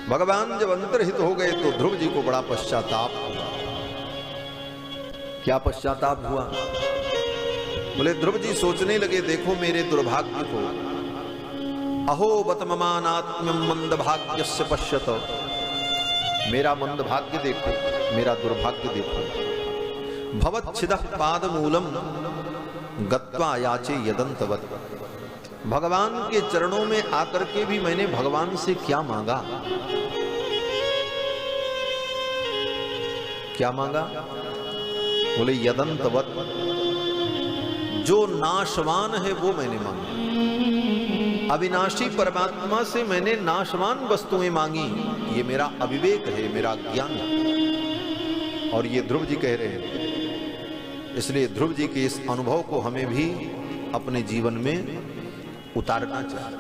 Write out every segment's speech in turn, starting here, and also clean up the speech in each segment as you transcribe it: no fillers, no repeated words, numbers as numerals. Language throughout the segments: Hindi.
भगवान जब अंतर्हित हो गए तो ध्रुव जी को बड़ा पश्चाताप हुआ। क्या पश्चाताप हुआ? बोले ध्रुव जी सोचने लगे, देखो मेरे दुर्भाग्य को। अहो बत ममानात्म्यम मंदभाग्यस्य पश्यत। मेरा मंदभाग्य देखो, मेरा दुर्भाग्य देखो। भवच्छिदः पादमूलम गत्वा याचे यदंतवत्। भगवान के चरणों में आकर के भी मैंने भगवान से क्या मांगा? क्या मांगा? बोले यदंतवत्, जो नाशवान है वो मैंने मांगा। अविनाशी परमात्मा से मैंने नाशवान वस्तुएं मांगी। ये मेरा अविवेक है, मेरा ज्ञान है। और ये ध्रुव जी कह रहे हैं। इसलिए ध्रुव जी के इस अनुभव को हमें भी अपने जीवन में उतारना चाहिए।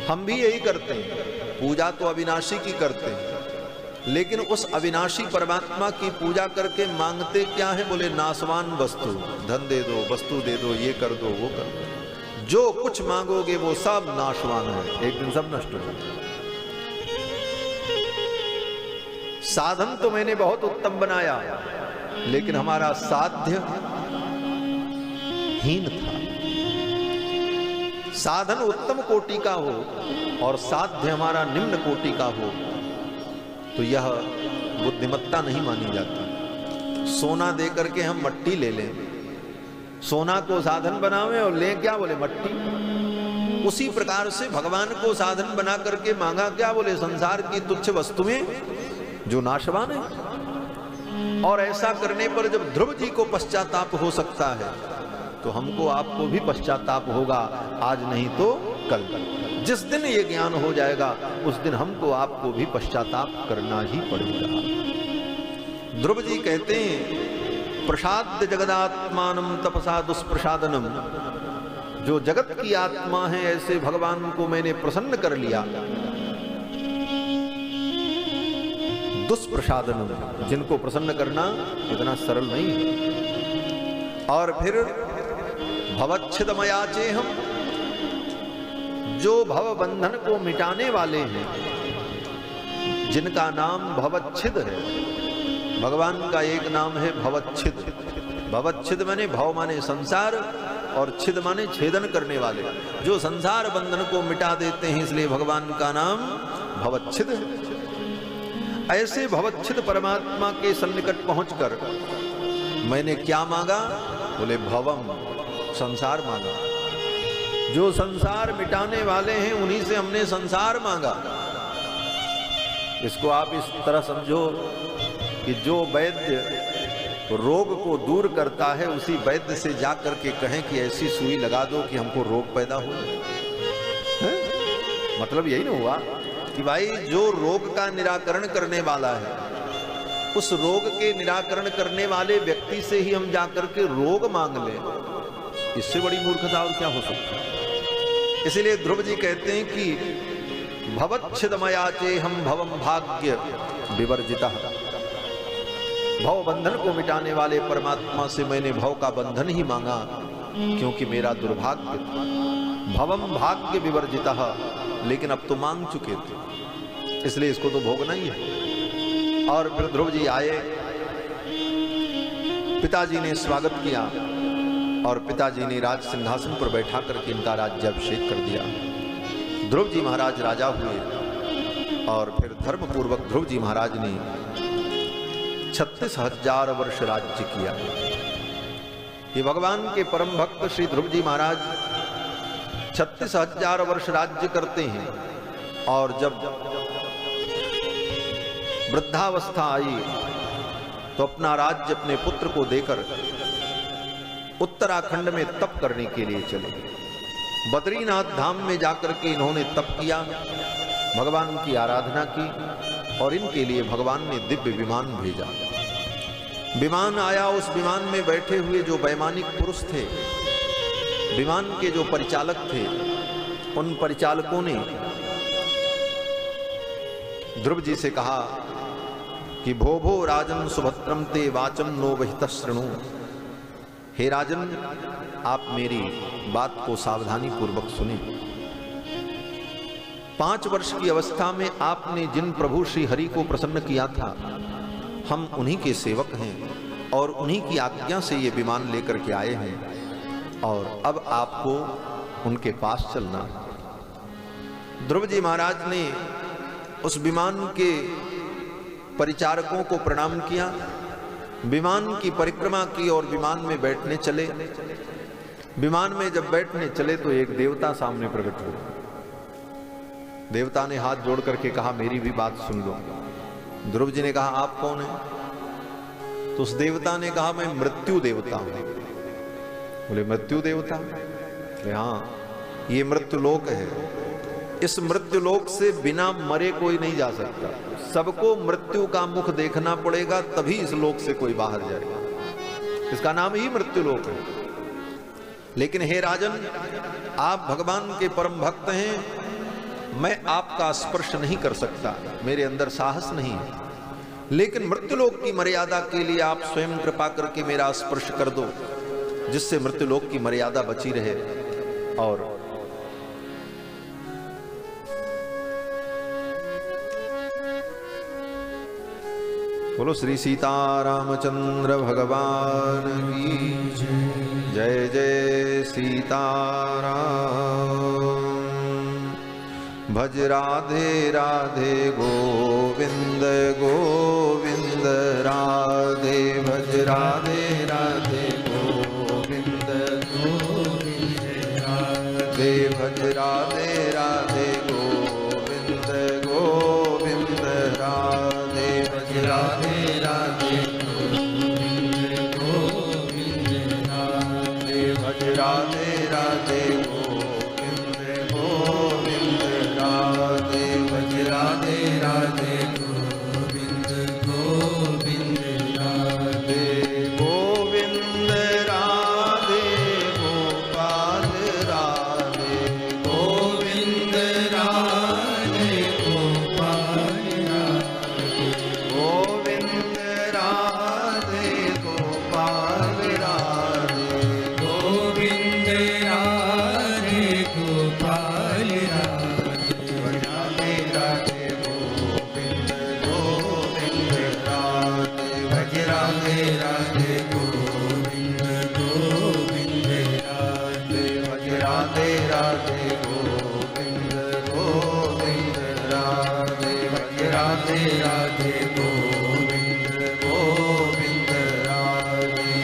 हम भी यही करते हैं, पूजा तो अविनाशी की करते हैं, लेकिन उस अविनाशी परमात्मा की पूजा करके मांगते क्या है? बोले नाशवान वस्तु। धन दे दो, वस्तु दे दो, ये कर दो, वो कर दो। जो कुछ मांगोगे वो सब नाशवान है, एक दिन सब नष्ट हो जाएगा। साधन तो मैंने बहुत उत्तम बनाया, लेकिन हमारा साध्य हीन था। साधन उत्तम कोटि का हो और साध्य हमारा निम्न कोटि का हो तो यह बुद्धिमत्ता नहीं मानी जाती। सोना दे करके हम मट्टी ले लें, सोना को साधन बनावे और लें क्या? बोले मट्टी। उसी प्रकार से भगवान को साधन बना करके मांगा क्या? बोले संसार की तुच्छ वस्तुएं जो नाशवान है। और ऐसा करने पर जब ध्रुव जी को पश्चाताप हो सकता है तो हमको आपको भी पश्चाताप होगा, आज नहीं तो कल। जिस दिन ये ज्ञान हो जाएगा उस दिन हमको आपको भी पश्चाताप करना ही पड़ेगा। ध्रुव जी कहते हैं, प्रसाद्य जगदात्मानम तपसा दुष्प्रसादनम। जो जगत की आत्मा है ऐसे भगवान को मैंने प्रसन्न कर लिया। दुष्प्रसादनम, जिनको प्रसन्न करना इतना सरल नहीं है। और फिर भवच्छिदमयाचे हम, जो भव बंधन को मिटाने वाले हैं, जिनका नाम भवच्छिद है। भगवान का एक नाम है भवच्छिद। भवच्छिद माने भव माने संसार और छिद माने छेदन करने वाले, जो संसार बंधन को मिटा देते हैं, इसलिए भगवान का नाम भवच्छिद है। ऐसे भवच्छिद परमात्मा के सन्निकट पहुंचकर मैंने क्या मांगा? बोले भवम, संसार मांगा। जो संसार मिटाने वाले हैं उन्हीं से हमने संसार मांगा। इसको आप इस तरह समझो कि जो वैद्य रोग को दूर करता है उसी वैद्य से जाकर के कहें कि ऐसी सुई लगा दो कि हमको रोग पैदा हो। मतलब यही ना हुआ कि भाई जो रोग का निराकरण करने वाला है उस रोग के निराकरण करने वाले व्यक्ति से ही हम जाकर के रोग मांग लें। इससे बड़ी मूर्खता और क्या हो सकता है? इसीलिए ध्रुव जी कहते हैं कि भवच्छिदमयाचे हम भवम भाग्य विवर्जितः। भव बंधन को मिटाने वाले परमात्मा से मैंने भव का बंधन ही मांगा, क्योंकि मेरा दुर्भाग्य था। भवम भाग्य विवर्जितः, लेकिन अब तो मांग चुके थे, इसलिए इसको तो भोगना ही है। और फिर ध्रुव जी आए, पिताजी ने स्वागत किया और पिताजी ने राज सिंहासन पर बैठा करके इनका राज्याभिषेक कर दिया। ध्रुव जी महाराज राजा हुए और फिर धर्म पूर्वक ध्रुव जी महाराज ने 36,000 वर्ष राज्य किया। ये भगवान के परम भक्त श्री ध्रुव जी महाराज 36,000 वर्ष राज्य करते हैं। और जब वृद्धावस्था आई तो अपना राज्य अपने पुत्र को देकर उत्तराखंड में तप करने के लिए चले। बद्रीनाथ धाम में जाकर के इन्होंने तप किया, भगवान की आराधना की और इनके लिए भगवान ने दिव्य विमान भेजा। विमान आया, उस विमान में बैठे हुए जो वैमानिक पुरुष थे, विमान के जो परिचालक थे, उन परिचालकों ने ध्रुव जी से कहा कि भो भो राजन सुभद्रम ते वाचम नो वहितः शृणु। हे राजन, आप मेरी बात को सावधानी पूर्वक सुने। 5 वर्ष की अवस्था में आपने जिन प्रभु श्री हरि को प्रसन्न किया था, हम उन्हीं के सेवक हैं और उन्हीं की आज्ञा से ये विमान लेकर के आए हैं और अब आपको उनके पास चलना। ध्रुव जी महाराज ने उस विमान के परिचारकों को प्रणाम किया, विमान की परिक्रमा की और विमान में बैठने चले। विमान में जब बैठने चले तो एक देवता सामने प्रकट हुआ। देवता ने हाथ जोड़ करके कहा, मेरी भी बात सुन लो। ध्रुव जी ने कहा, आप कौन हैं? तो उस देवता ने कहा, मैं मृत्यु देवता हूं। बोले, मृत्यु देवता? बोले, हाँ, ये मृत्यु लोक है। इस मृत्यु लोक से बिना मरे कोई नहीं जा सकता। सबको मृत्यु का मुख देखना पड़ेगा, तभी इस लोक से कोई बाहर जाएगा। इसका नाम ही मृत्यु लोक है। लेकिन हे राजन, आप भगवान के परम भक्त हैं, मैं आपका स्पर्श नहीं कर सकता, मेरे अंदर साहस नहीं है। लेकिन मृत्युलोक की मर्यादा के लिए आप स्वयं कृपा करके मेरा स्पर्श कर दो, जिससे मृत्युलोक की मर्यादा बची रहे। और बोलो श्री सीतारामचंद्र भगवान की जय। जय सीताराम। भज राधे राधे गोविंद गोविंद राधे। भज राधे राधे गोविंद गोविंद राधे। भज राधे राधे गोविंद गोविंद राधे। भज राधे राधे गोविंद गोविंद राधे। भज राधे राधे गोविंद गोविंद राधे। भज राधे राधे गोविंद गोविंद राधे। गोविंद राधे गोपाल राधे। गोविंद राधे गोपाल राधे। गोविंद राधे गोपाल राधे। गोविंद राधे गोपाल राधे। राधे राधे गोविंद गोविंद राधे। भज राधे राधे गोविंद गोविंद राधे। भज राधे राधे गोविंद गोविंद राधे। भज राधे राधे गोविंद गोविंद राधे।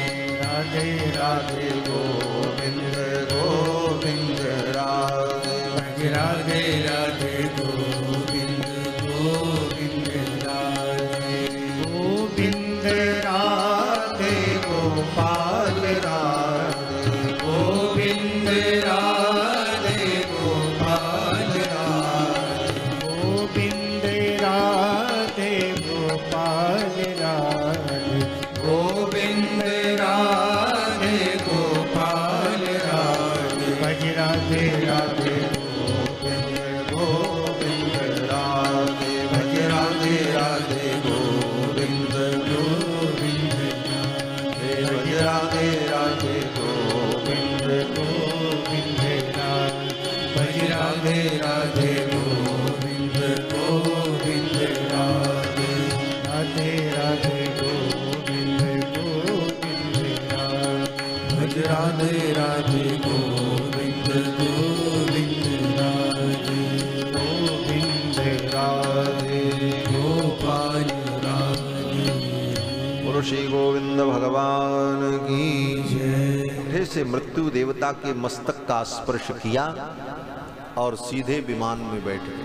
राधे राधे गोविंद गोविंद राधे। भज राधे राधे गोविंद गोविंद राधे। गोविंद राधे गोपाल राधे। गोविंद राधे गोपाल राधे। गोविंद राधे गोपाल राधे। गोविंद राधे गोपाल राधे। भज राधे राधे गोविंद गोविंद राधे। भज राधे राधे गोविंद गोविंद राधे। भज राधे राधे गोविंद गोविंद राधे। भज राधे राधे गोविंद गोविंद राधे। राधे राधे गोविंद गोविंद राधे। भज राधे राधे गोविंद गोविंद राधे। गोविंद राधे गोपाल राधे। बोलो श्री गोविंद भगवान की जय। से मृत्यु देवता के मस्तक का स्पर्श किया और सीधे विमान में बैठ गए।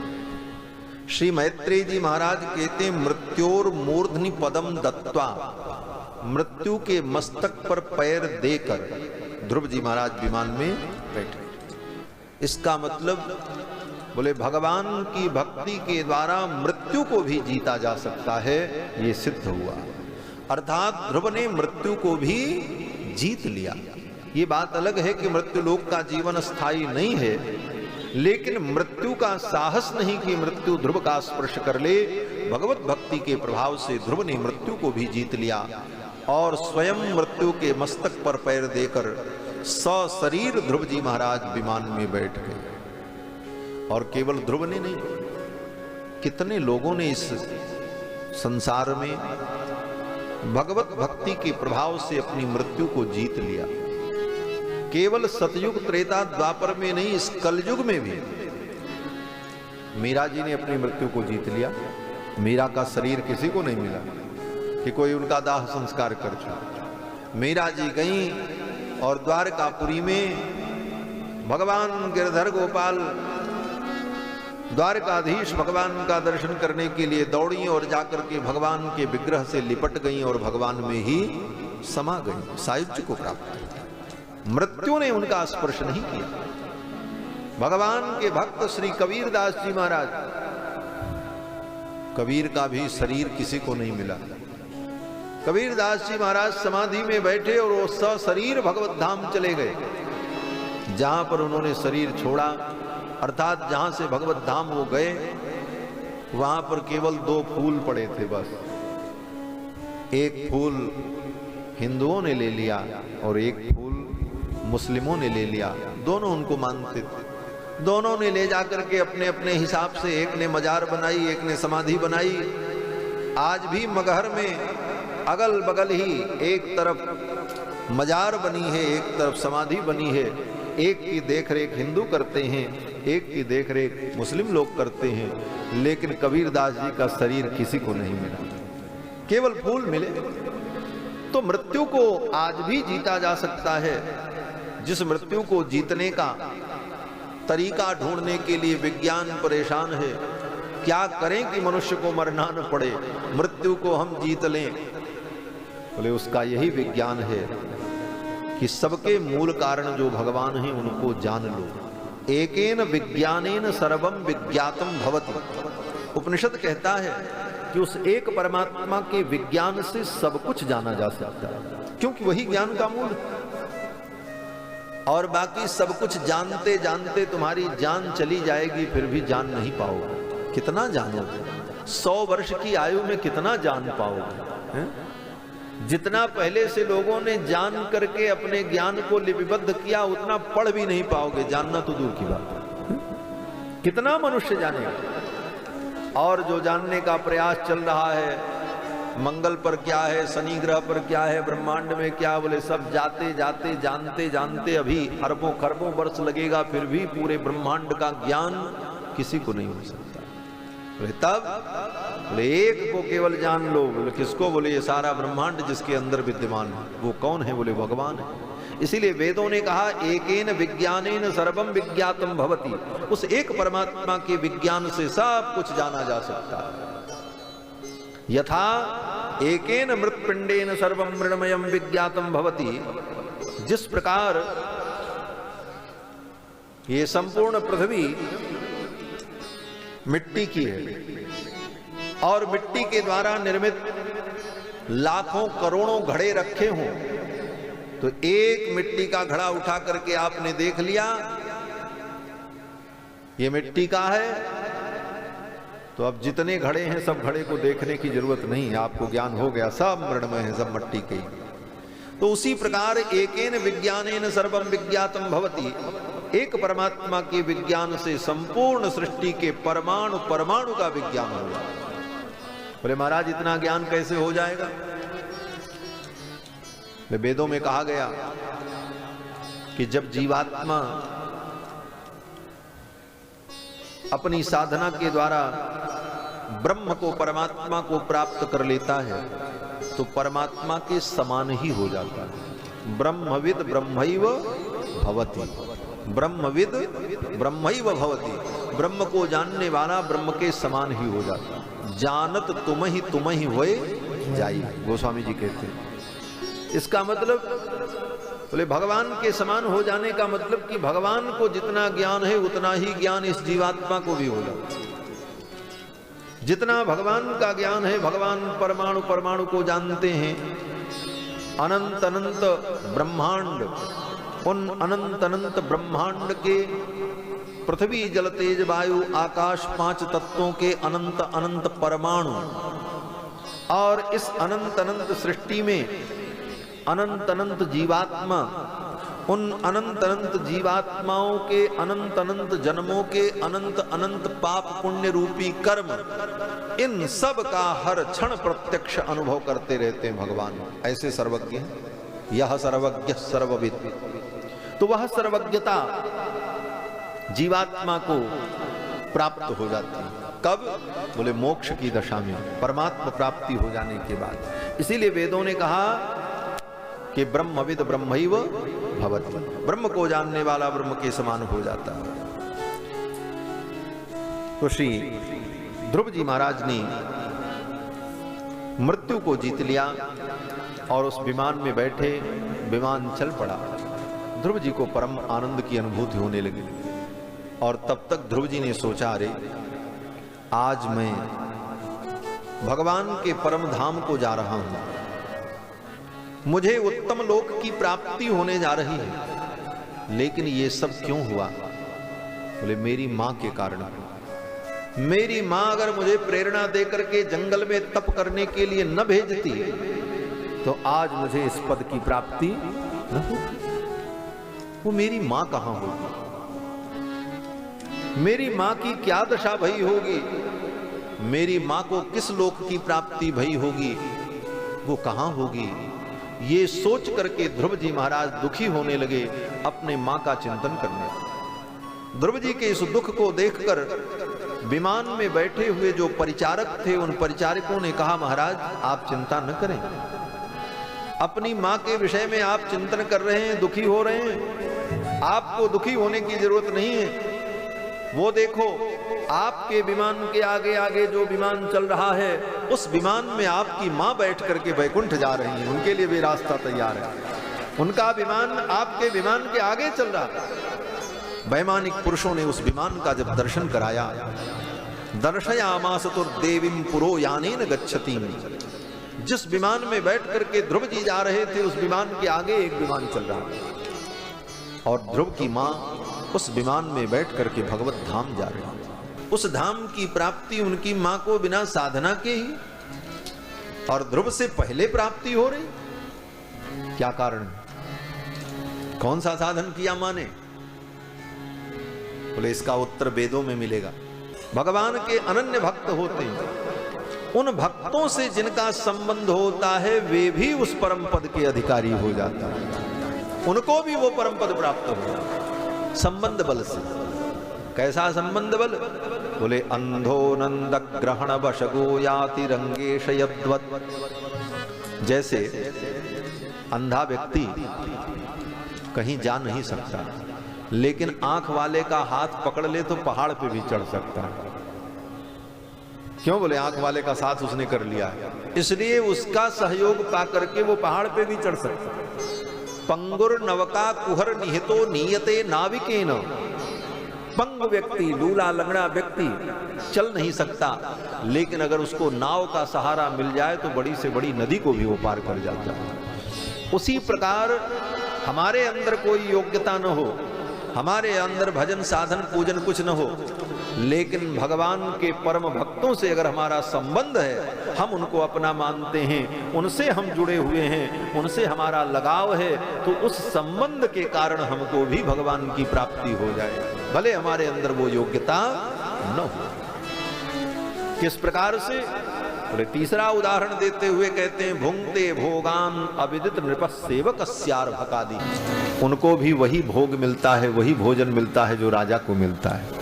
श्री मैत्रेय जी महाराज कहते हैं, मृत्योर मूर्धनि पदम दत्वा, मृत्यु के मस्तक पर पैर देकर ध्रुव जी महाराज विमान में बैठे। इसका मतलब बोले भगवान की भक्ति के द्वारा मृत्यु को भी जीता जा सकता है, ये सिद्ध हुआ। अर्थात ध्रुव ने मृत्यु को भी जीत लिया। ये बात अलग है कि मृत्यु लोक का जीवन स्थायी नहीं है, लेकिन मृत्यु का साहस नहीं कि मृत्यु ध्रुव का स्पर्श कर ले। भगवत भक्ति के प्रभाव से ध्रुव ने मृत्यु को भी जीत लिया और स्वयं मृत्यु के मस्तक पर पैर देकर सशरीर ध्रुव जी महाराज विमान में बैठ गए। और केवल ध्रुव ने नहीं, कितने लोगों ने इस संसार में भगवत भक्ति के प्रभाव से अपनी मृत्यु को जीत लिया। केवल सतयुग त्रेता द्वापर में नहीं, इस कलयुग में भी मीरा जी ने अपनी मृत्यु को जीत लिया। मीरा का शरीर किसी को नहीं मिला कि कोई उनका दाह संस्कार कर सके। मीरा जी गई और द्वारकापुरी में भगवान गिरधर गोपाल द्वारकाधीश भगवान का दर्शन करने के लिए दौड़ी और जाकर के भगवान के विग्रह से लिपट गई और भगवान में ही समा गई, सायुज्य को प्राप्त किया। मृत्यु ने उनका स्पर्श नहीं किया। भगवान के भक्त श्री कबीरदास जी महाराज, कबीर का भी शरीर किसी को नहीं मिला। कबीरदास जी महाराज समाधि में बैठे और वो सशरीर भगवत धाम चले गए। जहां पर उन्होंने शरीर छोड़ा, अर्थात जहां से भगवत धाम वो गए, वहां पर केवल 2 फूल पड़े थे बस। एक फूल हिंदुओं ने ले लिया और एक फूल मुस्लिमों ने ले लिया। दोनों उनको मानते थे। दोनों ने ले जाकर के अपने अपने हिसाब से, एक ने मजार बनाई, एक ने समाधि बनाई। आज भी मगहर में अगल बगल ही एक तरफ मजार बनी है, एक तरफ समाधि बनी है। एक की देखरेख हिंदू करते हैं, एक की देखरेख मुस्लिम लोग करते हैं, लेकिन कबीरदास जी का शरीर किसी को नहीं मिला, केवल फूल मिले। तो मृत्यु को आज भी जीता जा सकता है। जिस मृत्यु को जीतने का तरीका ढूंढने के लिए विज्ञान परेशान है, क्या करें कि मनुष्य को मरना न पड़े, मृत्यु को हम जीत लें। बोले उसका यही विज्ञान है कि सबके मूल कारण जो भगवान हैं उनको जान लो। एकेन विज्ञानेन सर्वम विज्ञातम भवति। उपनिषद कहता है कि उस एक परमात्मा के विज्ञान से सब कुछ जाना जा सकता है, क्योंकि वही ज्ञान का मूल है। और बाकी सब कुछ जानते जानते तुम्हारी जान चली जाएगी, फिर भी जान नहीं पाओगे। कितना जानोगे? 100 वर्ष की आयु में कितना जान पाओगे? जितना पहले से लोगों ने जान करके अपने ज्ञान को लिपिबद्ध किया, उतना पढ़ भी नहीं पाओगे। जानना तो दूर की बात है। कितना मनुष्य जानेगा? और जो जानने का प्रयास चल रहा है, मंगल पर क्या है, शनि ग्रह पर क्या है, ब्रह्मांड में क्या, बोले सब जाते जाते जानते जानते अभी अरबों खरबों वर्ष लगेगा, फिर भी पूरे ब्रह्मांड का ज्ञान किसी को नहीं हो सकता। बोले तब, बोले एक को केवल जान लो। बोले किसको? बोले ये सारा ब्रह्मांड जिसके अंदर विद्यमान है। वो कौन है? बोले भगवान है। इसीलिए वेदों ने कहा एकेन विज्ञानेन सर्वम विज्ञातम भवति। उस एक परमात्मा के विज्ञान से सब कुछ जाना जा सकता है। यथा एकेन मृत्पिंडेन सर्वम मृण्मयम विज्ञातम भवति। जिस प्रकार ये संपूर्ण पृथ्वी मिट्टी की है और मिट्टी के द्वारा निर्मित लाखों करोड़ों घड़े रखे हों, तो एक मिट्टी का घड़ा उठा करके आपने देख लिया ये मिट्टी का है, तो अब जितने घड़े हैं सब घड़े को देखने की जरूरत नहीं है, आपको ज्ञान हो गया सब मृण्मय है, सब मिट्टी के ही। तो उसी प्रकार एकेन विज्ञानेन सर्वम विज्ञातम भवति। एक परमात्मा के विज्ञान से संपूर्ण सृष्टि के परमाणु परमाणु का विज्ञान होगा। बोले महाराज इतना ज्ञान कैसे हो जाएगा? वेदों में कहा गया कि जब जीवात्मा अपनी साधना के द्वारा ब्रह्म को, परमात्मा को प्राप्त कर लेता है, तो परमात्मा के समान ही हो जाता है। ब्रह्मविद ब्रह्मैव भवति। ब्रह्मविद ब्रह्मैव भवति। ब्रह्म को जानने वाला ब्रह्म के समान ही हो जाता है। जानत तुम ही होए जाई, गोस्वामी जी कहते हैं। इसका मतलब, बोले भगवान के समान हो जाने का मतलब कि भगवान को जितना ज्ञान है उतना ही ज्ञान इस जीवात्मा को भी होगा। जितना भगवान का ज्ञान है, भगवान परमाणु परमाणु को जानते हैं। अनंत अनंत ब्रह्मांड, उन अनंत अनंत ब्रह्मांड के पृथ्वी जल तेज वायु आकाश 5 तत्वों के अनंत अनंत परमाणु, और इस अनंत अनंत सृष्टि में अनंत अनंत जीवात्मा, उन अनंत अनंत जीवात्माओं के अनंत अनंत जन्मों के अनंत अनंत पाप पुण्य रूपी कर्म, इन सब का हर क्षण प्रत्यक्ष अनुभव करते रहते हैं भगवान। ऐसे सर्वज्ञ हैं। यह सर्वज्ञ सर्वविद। तो वह सर्वज्ञता जीवात्मा को प्राप्त हो जाती है। कब? बोले मोक्ष की दशा में, परमात्मा प्राप्ति हो जाने के बाद। इसीलिए वेदों ने कहा कि ब्रह्मविद ब्रह्मैव भवति, ब्रह्म को जानने वाला ब्रह्म के समान हो जाता है। तो श्री ध्रुव जी महाराज ने मृत्यु को जीत लिया और उस विमान में बैठे, विमान चल पड़ा। ध्रुव जी को परम आनंद की अनुभूति होने लगी और तब तक ध्रुव जी ने सोचा, अरे आज मैं भगवान के परम धाम को जा रहा हूं, मुझे उत्तम लोक की प्राप्ति होने जा रही है, लेकिन ये सब क्यों हुआ? बोले मेरी मां के कारण। मेरी मां अगर मुझे प्रेरणा देकर के जंगल में तप करने के लिए न भेजती तो आज मुझे इस पद की प्राप्ति न होती। वो मेरी मां कहां होगी? मेरी मां की क्या दशा भई होगी? मेरी मां को किस लोक की प्राप्ति भई होगी? वो कहां होगी? ये सोच करके ध्रुव जी महाराज दुखी होने लगे, अपने मां का चिंतन करने। ध्रुव जी के इस दुख को देखकर विमान में बैठे हुए जो परिचारक थे, उन परिचारकों ने कहा, महाराज आप चिंता न करें, अपनी मां के विषय में आप चिंतन कर रहे हैं, दुखी हो रहे हैं, आपको दुखी होने की जरूरत नहीं है। वो देखो आपके विमान के आगे आगे जो विमान चल रहा है, उस विमान में आपकी मां बैठ करके वैकुंठ जा रही है, उनके लिए भी रास्ता तैयार है। उनका विमान आपके विमान के आगे चल रहा है। वैमानिक पुरुषों ने उस विमान का जब दर्शन कराया, दर्शयामास देवीं पुरो यानेन गच्छतीं, जिस विमान में बैठ करके ध्रुव जी जा रहे थे, उस विमान के आगे एक विमान चल रहा है और ध्रुव की मां उस विमान में बैठ करके भगवत धाम जा रही है। उस धाम की प्राप्ति उनकी मां को बिना साधना के ही और ध्रुव से पहले प्राप्ति हो रही। क्या कारण? कौन सा साधन किया मां ने? बोले इसका उत्तर वेदों में मिलेगा। भगवान के अनन्य भक्त होते हैं, उन भक्तों से जिनका संबंध होता है वे भी उस परम पद के अधिकारी हो जाता है, उनको भी वो परम पद प्राप्त हो। संबंध बल से। कैसा संबंध बल? बोले अंधो नंद ग्रहण वशगो याति रंगेश यद्वत्। जैसे अंधा व्यक्ति कहीं जा नहीं सकता, लेकिन आंख वाले का हाथ पकड़ ले तो पहाड़ पे भी चढ़ सकता है। क्यों? बोले आंख वाले का साथ उसने कर लिया है, इसलिए उसका सहयोग पा करके वो पहाड़ पे भी चढ़ सकता है। पंगुर नवका कुहर निहितो नियते नाविकेन। पंग व्यक्ति, लूला लंगड़ा व्यक्ति चल नहीं सकता, लेकिन अगर उसको नाव का सहारा मिल जाए तो बड़ी से बड़ी नदी को भी वो पार कर जाता है। उसी प्रकार हमारे अंदर कोई योग्यता न हो, हमारे अंदर भजन साधन पूजन कुछ न हो, लेकिन भगवान के परम भक्तों से अगर हमारा संबंध है, हम उनको अपना मानते हैं, उनसे हम जुड़े हुए हैं, उनसे हमारा लगाव है, तो उस संबंध के कारण हमको भी भगवान की प्राप्ति हो जाए, भले हमारे अंदर वो योग्यता न हो। किस प्रकार से? बोले तीसरा उदाहरण देते हुए कहते हैं, भुंगते भोगान अविदित नृपः सेवकस्यार्भकादि। उनको भी वही भोग मिलता है, वही भोजन मिलता है जो राजा को मिलता है।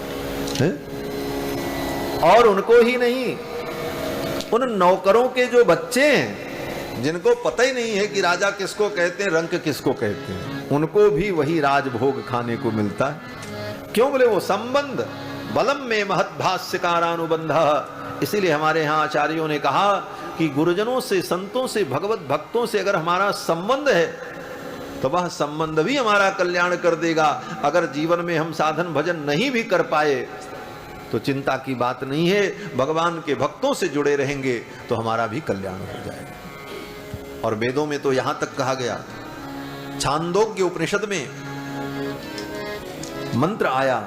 और उनको ही नहीं, उन नौकरों के जो बच्चे हैं, जिनको पता ही नहीं है कि राजा किसको कहते हैं, रंक किसको कहते हैं, उनको भी वही राजभोग खाने को मिलता है। क्यों? बोले वो संबंध बलम में महद्भाष्यकारानुबंध। इसीलिए हमारे यहाँ आचार्यों ने कहा कि गुरुजनों से, संतों से, भगवत भक्तों से अगर हमारा संबंध है तो वह संबंध भी हमारा कल्याण कर देगा। अगर जीवन में हम साधन भजन नहीं भी कर पाए तो चिंता की बात नहीं है, भगवान के भक्तों से जुड़े रहेंगे तो हमारा भी कल्याण हो जाएगा। और वेदों में तो यहां तक कहा गया, छांदोग्य उपनिषद में मंत्र आया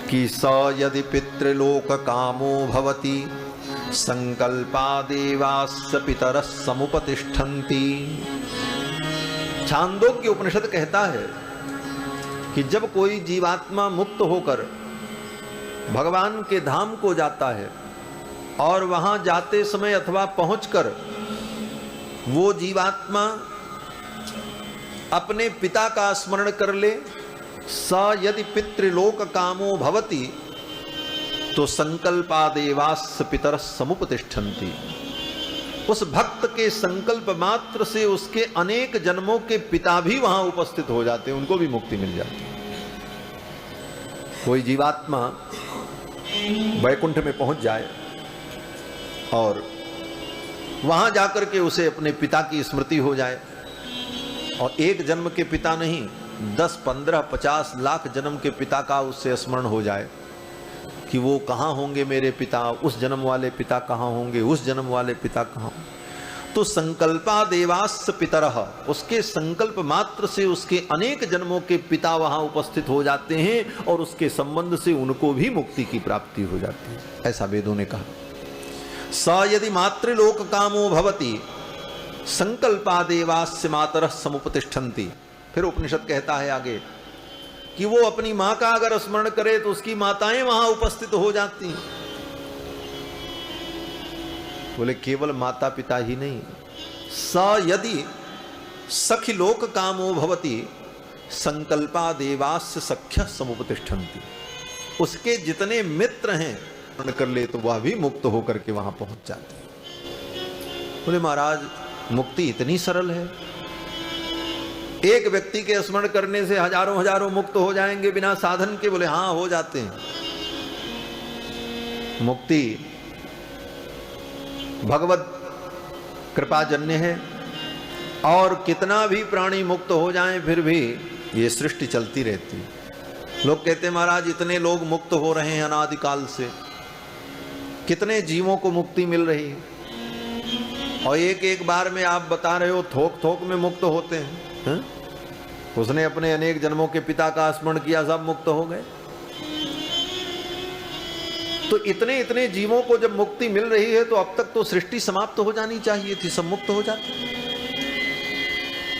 कि स यदि पितृलोक कामो भवति संकल्पा देवास्य पितरः समुपतिष्ठन्ति। छांदोग्य उपनिषद कहता है कि जब कोई जीवात्मा मुक्त होकर भगवान के धाम को जाता है और वहां जाते समय अथवा पहुंचकर वो जीवात्मा अपने पिता का स्मरण कर ले, स यदि पितृलोक कामो भवति तो संकल्पादेवास्य पितर समुपतिष्ठन्ति। उस भक्त के संकल्प मात्र से उसके अनेक जन्मों के पिता भी वहां उपस्थित हो जाते हैं, उनको भी मुक्ति मिल जाती है। कोई जीवात्मा वैकुंठ में पहुंच जाए और वहां जाकर के उसे अपने पिता की स्मृति हो जाए, और एक जन्म के पिता नहीं 10, 15, 50 लाख जन्म के पिता का उससे स्मरण हो जाए कि वो कहाँ होंगे मेरे पिता, उस जन्म वाले पिता कहाँ होंगे, उस जन्म वाले पिता कहाँ। तो संकल्पादेवास्य पितरः, उसके संकल्प मात्र से उसके अनेक जन्मों के पिता वहां उपस्थित हो जाते हैं और उसके संबंध से उनको भी मुक्ति की प्राप्ति हो जाती है, ऐसा वेदों ने कहा। स यदि मातृलोक कामो भवति संकल्पादेवास्य मातरः समुपतिष्ठन्ति। फिर उपनिषद कहता है आगे कि वो अपनी मां का अगर स्मरण करे तो उसकी माताएं वहां उपस्थित हो जाती हैं। बोले केवल माता पिता ही नहीं, स यदि सखी लोक कामो भवति संकल्पादेवास्य सख्य समुपतिष्ठन्ति। उसके जितने मित्र हैं कर ले तो वह भी मुक्त होकर के वहां पहुंच जाते हैं। बोले महाराज मुक्ति इतनी सरल है, एक व्यक्ति के स्मरण करने से हजारों हजारों मुक्त हो जाएंगे बिना साधन के? बोले हाँ हो जाते हैं। मुक्ति भगवत कृपाजन्य है, और कितना भी प्राणी मुक्त हो जाएं फिर भी ये सृष्टि चलती रहती है। लोग कहते हैं महाराज इतने लोग मुक्त हो रहे हैं अनादिकाल से, कितने जीवों को मुक्ति मिल रही है, और एक एक बार में आप बता रहे हो थोक थोक में मुक्त होते हैं। उसने अपने अनेक जन्मों के पिता का स्मरण किया, सब मुक्त हो गए। तो इतने इतने जीवों को जब मुक्ति मिल रही है तो अब तक तो सृष्टि समाप्त हो जानी चाहिए थी, सब मुक्त हो जाते।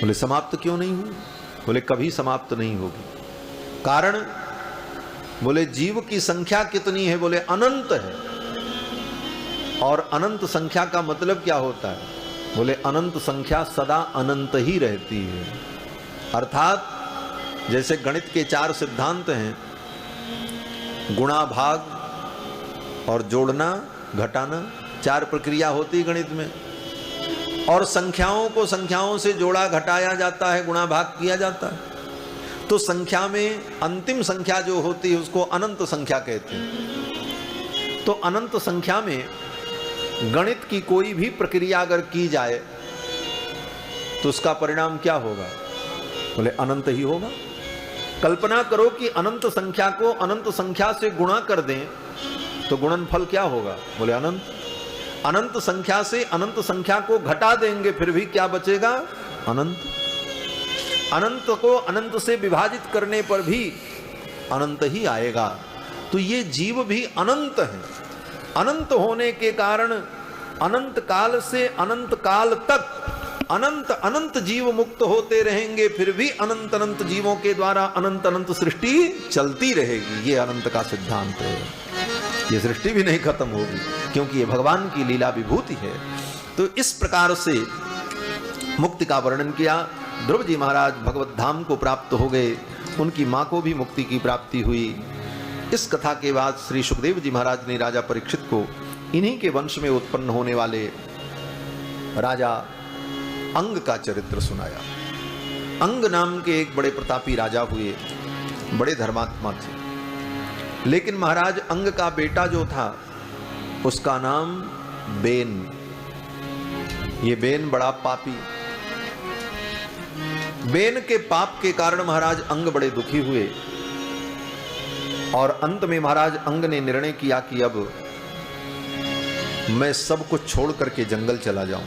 बोले समाप्त क्यों नहीं हुई? बोले कभी समाप्त नहीं होगी। कारण बोले जीव की संख्या कितनी है? बोले अनंत है। और अनंत संख्या का मतलब क्या होता है? बोले अनंत संख्या सदा अनंत ही रहती है। अर्थात जैसे गणित के 4 सिद्धांत हैं, गुणा भाग और जोड़ना घटाना, 4 प्रक्रिया होती गणित में, और संख्याओं को संख्याओं से जोड़ा घटाया जाता है, गुणा भाग किया जाता है। तो संख्या में अंतिम संख्या जो होती है उसको अनंत संख्या कहते हैं। तो अनंत संख्या में गणित की कोई भी प्रक्रिया अगर की जाए तो उसका परिणाम क्या होगा? बोले अनंत ही होगा। कल्पना करो कि अनंत संख्या को अनंत संख्या से गुणा कर दें तो गुणनफल क्या होगा? बोले अनंत। अनंत संख्या से अनंत संख्या को घटा देंगे फिर भी क्या बचेगा? अनंत। अनंत को अनंत से विभाजित करने पर भी अनंत ही आएगा। तो ये जीव भी अनंत है। अनंत होने के कारण अनंत काल से अनंत काल तक अनंत अनंत जीव मुक्त होते रहेंगे, फिर भी अनंत अनंत जीवों के द्वारा अनंत अनंत सृष्टि चलती रहेगी। ये अनंत का सिद्धांत है। ये सृष्टि भी नहीं खत्म होगी क्योंकि ये भगवान की लीला विभूति है। तो इस प्रकार से मुक्ति का वर्णन किया। ध्रुव जी महाराज भगवत धाम को प्राप्त हो गए, उनकी मां को भी मुक्ति की प्राप्ति हुई। इस कथा के बाद श्री सुखदेव जी महाराज ने राजा परीक्षित को इन्हीं के वंश में उत्पन्न होने वाले राजा अंग का चरित्र सुनाया। अंग नाम के एक बड़े प्रतापी राजा हुए, बड़े धर्मात्मा थे। लेकिन महाराज अंग का बेटा जो था उसका नाम बेन। ये बेन बड़ा पापी। बेन के पाप के कारण महाराज अंग बड़े दुखी हुए और अंत में महाराज अंग ने निर्णय किया कि अब मैं सब कुछ छोड़ करके जंगल चला जाऊं।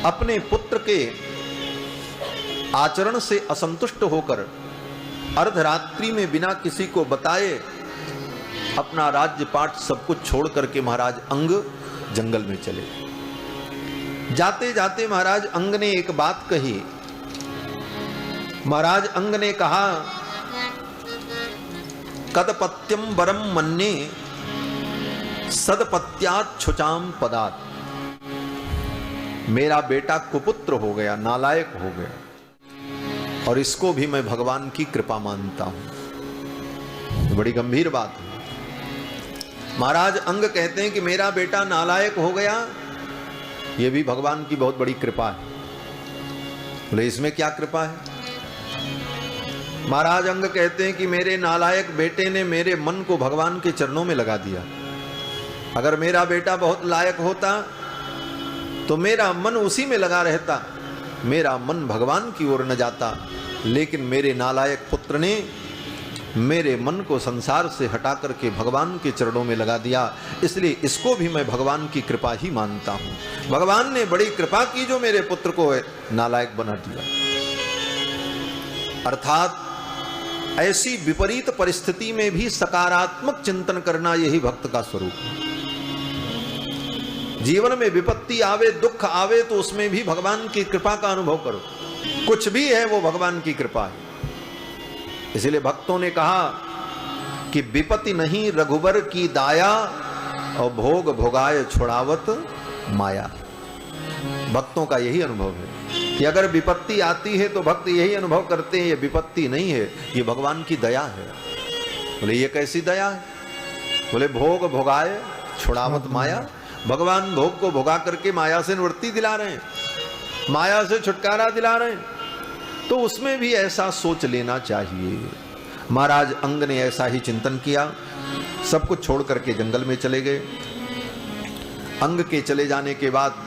अपने पुत्र के आचरण से असंतुष्ट होकर अर्धरात्रि में बिना किसी को बताए अपना राज्य पाठ सब कुछ छोड़ करके महाराज अंग जंगल में चले। जाते जाते महाराज अंग ने एक बात कही महाराज अंग ने कहा, कदपत्यम वरम मन्ये सदपत्यात् छुचाम पदात्। मेरा बेटा कुपुत्र हो गया, नालायक हो गया, और इसको भी मैं भगवान की कृपा मानता हूं। बड़ी गंभीर बात है। महाराज अंग कहते हैं कि मेरा बेटा नालायक हो गया, यह भी भगवान की बहुत बड़ी कृपा है। बोले इसमें क्या कृपा है? महाराज अंग कहते हैं कि मेरे नालायक बेटे ने मेरे मन को भगवान के चरणों में लगा दिया। अगर मेरा बेटा बहुत लायक होता तो मेरा मन उसी में लगा रहता, मेरा मन भगवान की ओर न जाता। लेकिन मेरे नालायक पुत्र ने मेरे मन को संसार से हटा करके भगवान के चरणों में लगा दिया, इसलिए इसको भी मैं भगवान की कृपा ही मानता हूं। भगवान ने बड़ी कृपा की जो मेरे पुत्र को नालायक बना दिया। अर्थात ऐसी विपरीत परिस्थिति में भी सकारात्मक चिंतन करना यही भक्त का स्वरूप है। जीवन में विपत्ति आवे, दुख आवे, तो उसमें भी भगवान की कृपा का अनुभव करो। कुछ भी है वो भगवान की कृपा है। इसलिए भक्तों ने कहा कि विपत्ति नहीं रघुवर की दाया, और भोग भोगाय छुड़ावत माया। भक्तों का यही अनुभव है कि अगर विपत्ति आती है तो भक्त यही अनुभव करते हैं, ये विपत्ति नहीं है, ये भगवान की दया है। बोले ये कैसी दया है? बोले भोग भोगाय छुड़ावत माया। भगवान भोग को भोगा करके माया से निवृत्ति दिला रहे हैं, माया से छुटकारा दिला रहे हैं, तो उसमें भी ऐसा सोच लेना चाहिए। महाराज अंग ने ऐसा ही चिंतन किया, सब कुछ छोड़ करके जंगल में चले गए। अंग के चले जाने के बाद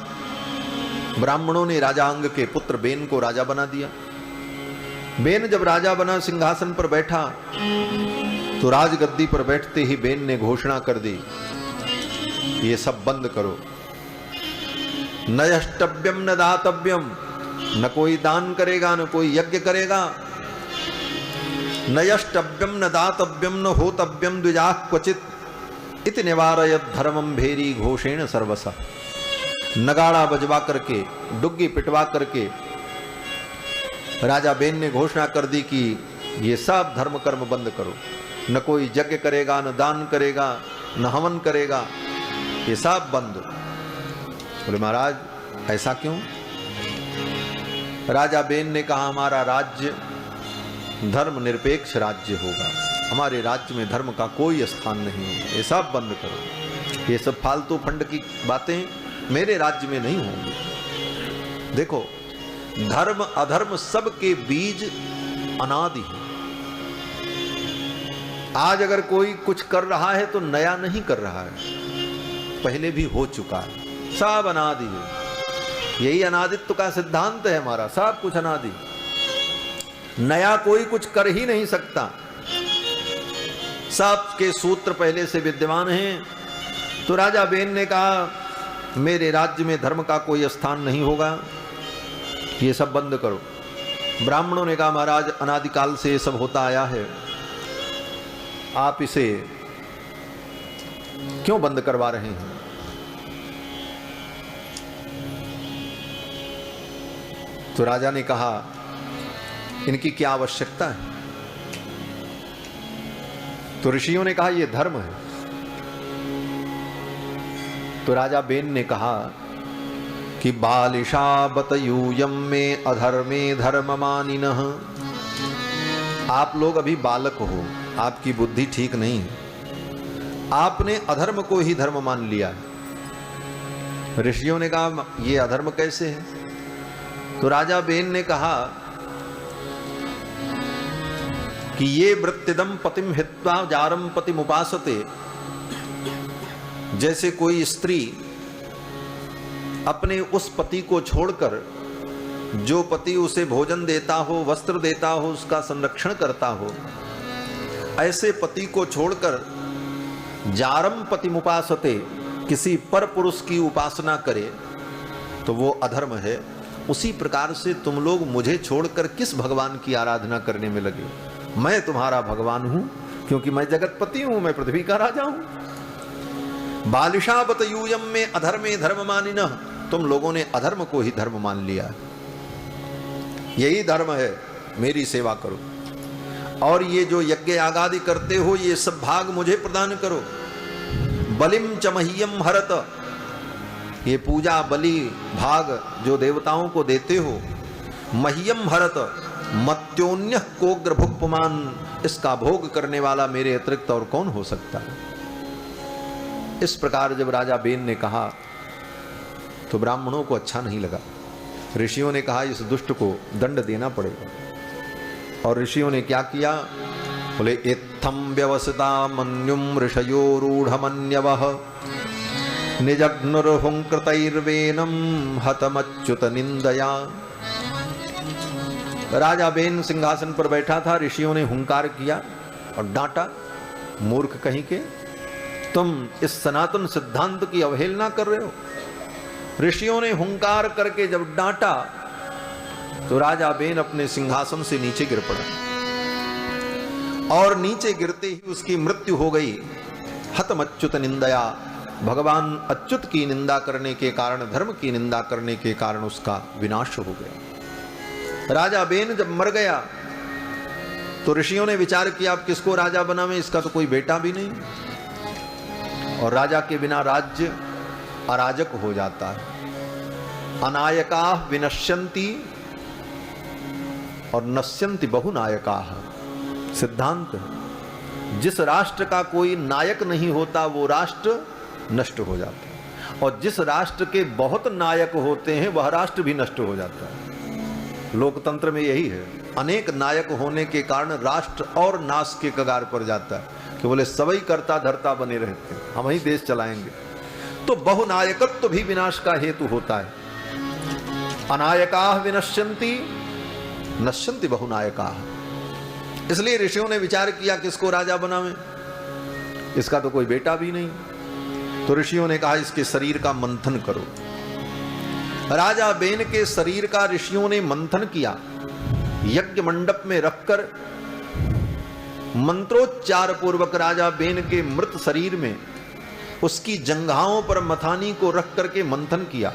ब्राह्मणों ने राजा अंग के पुत्र बेन को राजा बना दिया। बेन जब राजा बना, सिंहासन पर बैठा, तो राजगद्दी पर बैठते ही बेन ने घोषणा कर दी, ये सब बंद करो। न यष्टव्यम न दातव्यम, न कोई दान करेगा न कोई यज्ञ करेगा। न यष्टव्यम न दातव्यम न होतव्यम द्विजाः क्वचित इति निवारयत धर्मम भेरी घोषेण सर्वसा। नगाड़ा बजवा करके, डुग्गी पिटवा करके राजा बेन ने घोषणा कर दी कि ये सब धर्म कर्म बंद करो। न कोई यज्ञ करेगा, न दान करेगा, न हवन करेगा, ये सब बंद। बोले महाराज ऐसा क्यों? राजा बेन ने कहा, हमारा राज्य धर्मनिरपेक्ष राज्य होगा, हमारे राज्य में धर्म का कोई स्थान नहीं होगा, ये सब बंद करो। ये सब फालतू फंड की बातें मेरे राज्य में नहीं होंगी। देखो, धर्म अधर्म सब के बीज अनादि है। आज अगर कोई कुछ कर रहा है तो नया नहीं कर रहा है, पहले भी हो चुका है, सब अनादि है। यही अनादित्व का सिद्धांत है हमारा, सब कुछ अनादि। नया कोई कुछ कर ही नहीं सकता, सब के सूत्र पहले से विद्यमान हैं। तो राजा बेन ने कहा, मेरे राज्य में धर्म का कोई स्थान नहीं होगा, ये सब बंद करो। ब्राह्मणों ने कहा, महाराज अनादिकाल से ये सब होता आया है, आप इसे क्यों बंद करवा रहे हैं? तो राजा ने कहा, इनकी क्या आवश्यकता है? तो ऋषियों ने कहा, यह धर्म है। तो राजा बेन ने कहा कि बालिशा बतयूयम में अधर्मे धर्म मानिनः। आप लोग अभी बालक हो, आपकी बुद्धि ठीक नहीं है, आपने अधर्म को ही धर्म मान लिया। ऋषियों ने कहा, यह अधर्म कैसे है? तो राजा बेन ने कहा कि ये वृत्तिदम पतिम हित्वा जारम पतिम उपासते। जैसे कोई स्त्री अपने उस पति को छोड़कर, जो पति उसे भोजन देता हो, वस्त्र देता हो, उसका संरक्षण करता हो, ऐसे पति को छोड़कर जारम पतिम उपासते, किसी पर पुरुष की उपासना करे तो वो अधर्म है। उसी प्रकार से तुम लोग मुझे छोड़कर किस भगवान की आराधना करने में लगे हो? मैं तुम्हारा भगवान हूं, क्योंकि मैं जगतपति हूं, मैं पृथ्वी का राजा हूं। बालिशा बतयूयम में अधर्मे धर्म मानिनः। तुम लोगों ने अधर्म को ही धर्म मान लिया, यही धर्म है। मेरी सेवा करो, और ये जो यज्ञ आगादि करते हो ये सब भाग मुझे प्रदान करो। बलिम च मह्यम हरत, ये पूजा बलि भाग जो देवताओं को देते हो, मह्यम हरत मत्योन्य कोग्र भुक्पमान, इसका भोग करने वाला मेरे अतिरिक्त और कौन हो सकता है। इस प्रकार जब राजा बेन ने कहा तो ब्राह्मणों को अच्छा नहीं लगा। ऋषियों ने कहा इस दुष्ट को दंड देना पड़ेगा। और ऋषियों ने क्या किया, बोले इत्थम व्यवसिता मन्युम ऋषयो रूढ़मन्यवः निजघ्नुर्हुंकृतैर्वेनम हतमच्युत निंदया। राजा बेन सिंहासन पर बैठा था, ऋषियों ने हुंकार किया और डांटा, मूर्ख कहीं के, तुम इस सनातन सिद्धांत की अवहेलना कर रहे हो। ऋषियों ने हुंकार करके जब डांटा तो राजा बेन अपने सिंहासन से नीचे गिर पड़ा और नीचे गिरते ही उसकी मृत्यु हो गई। हतम अच्युत निंदया, भगवान अच्युत की निंदा करने के कारण, धर्म की निंदा करने के कारण उसका विनाश हो गया। राजा बेन जब मर गया तो ऋषियों ने विचार किया अब किसको राजा बनावे, इसका तो कोई बेटा भी नहीं, और राजा के बिना राज्य अराजक हो जाता है। अनायका विनश्यन्ति और नश्यन्ति बहुनायका, सिद्धांत है। जिस राष्ट्र का कोई नायक नहीं होता वो राष्ट्र नष्ट हो जाता है, और जिस राष्ट्र के बहुत नायक होते हैं वह राष्ट्र भी नष्ट हो जाता है। लोकतंत्र में यही है, अनेक नायक होने के कारण राष्ट्र और नाश के कगार पर जाता है कि बोले सबई करता धरता बने रहते हैं, हम ही देश चलाएंगे। तो बहुनायकत्व भी विनाश का हेतु होता है। अनायका विनश्यन्ति नश्यन्ति बहुनायका। इसलिए ऋषियों ने विचार किया किसको राजा बनावें, इसका तो कोई बेटा भी नहीं। तो ऋषियों ने कहा इसके शरीर का मंथन करो। राजा बेन के शरीर का ऋषियों ने मंथन किया, यज्ञ मंडप में रखकर मंत्रोच्चार पूर्वक राजा बेन के मृत शरीर में उसकी जंघाओं पर मथानी को रख करके मंथन किया,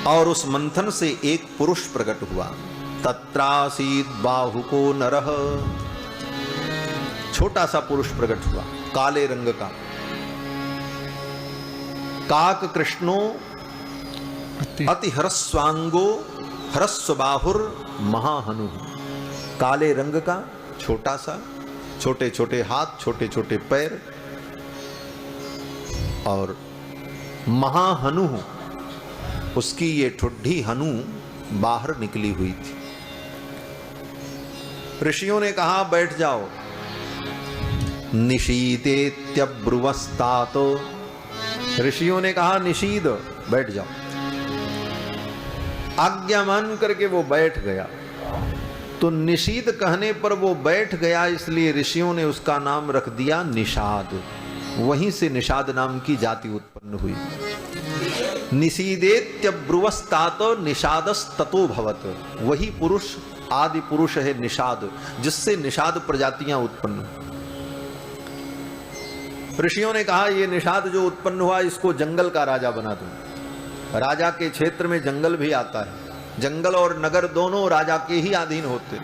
और उस मंथन से एक पुरुष प्रकट हुआ। तत्रासीद बाहुको नरः, छोटा सा पुरुष प्रकट हुआ, काले रंग का। काक कृष्णो अति हरस्वांगो हरस्व बाहुर महाहनु, काले रंग का, छोटा सा, छोटे छोटे हाथ, छोटे छोटे पैर, और महाहनु, उसकी ये ठुड्ढी हनु बाहर निकली हुई थी। ऋषियों ने कहा बैठ जाओ। निशीदेत्यब्रुवस्तात, ऋषियों ने कहा निशीद बैठ जाओ। आज्ञा मान करके वो बैठ गया। तो निशीद कहने पर वो बैठ गया, इसलिए ऋषियों ने उसका नाम रख दिया निषाद। वहीं से निषाद नाम की जाति उत्पन्न हुई। निषीदेत्यब्रुवस्तात निषादस्ततो भवत, वही पुरुष आदि पुरुष है निषाद, जिससे निषाद प्रजातियां उत्पन्न। ऋषियों ने कहा ये निषाद जो उत्पन्न हुआ इसको जंगल का राजा बना दो। राजा के क्षेत्र में जंगल भी आता है, जंगल और नगर दोनों राजा के ही अधीन होते।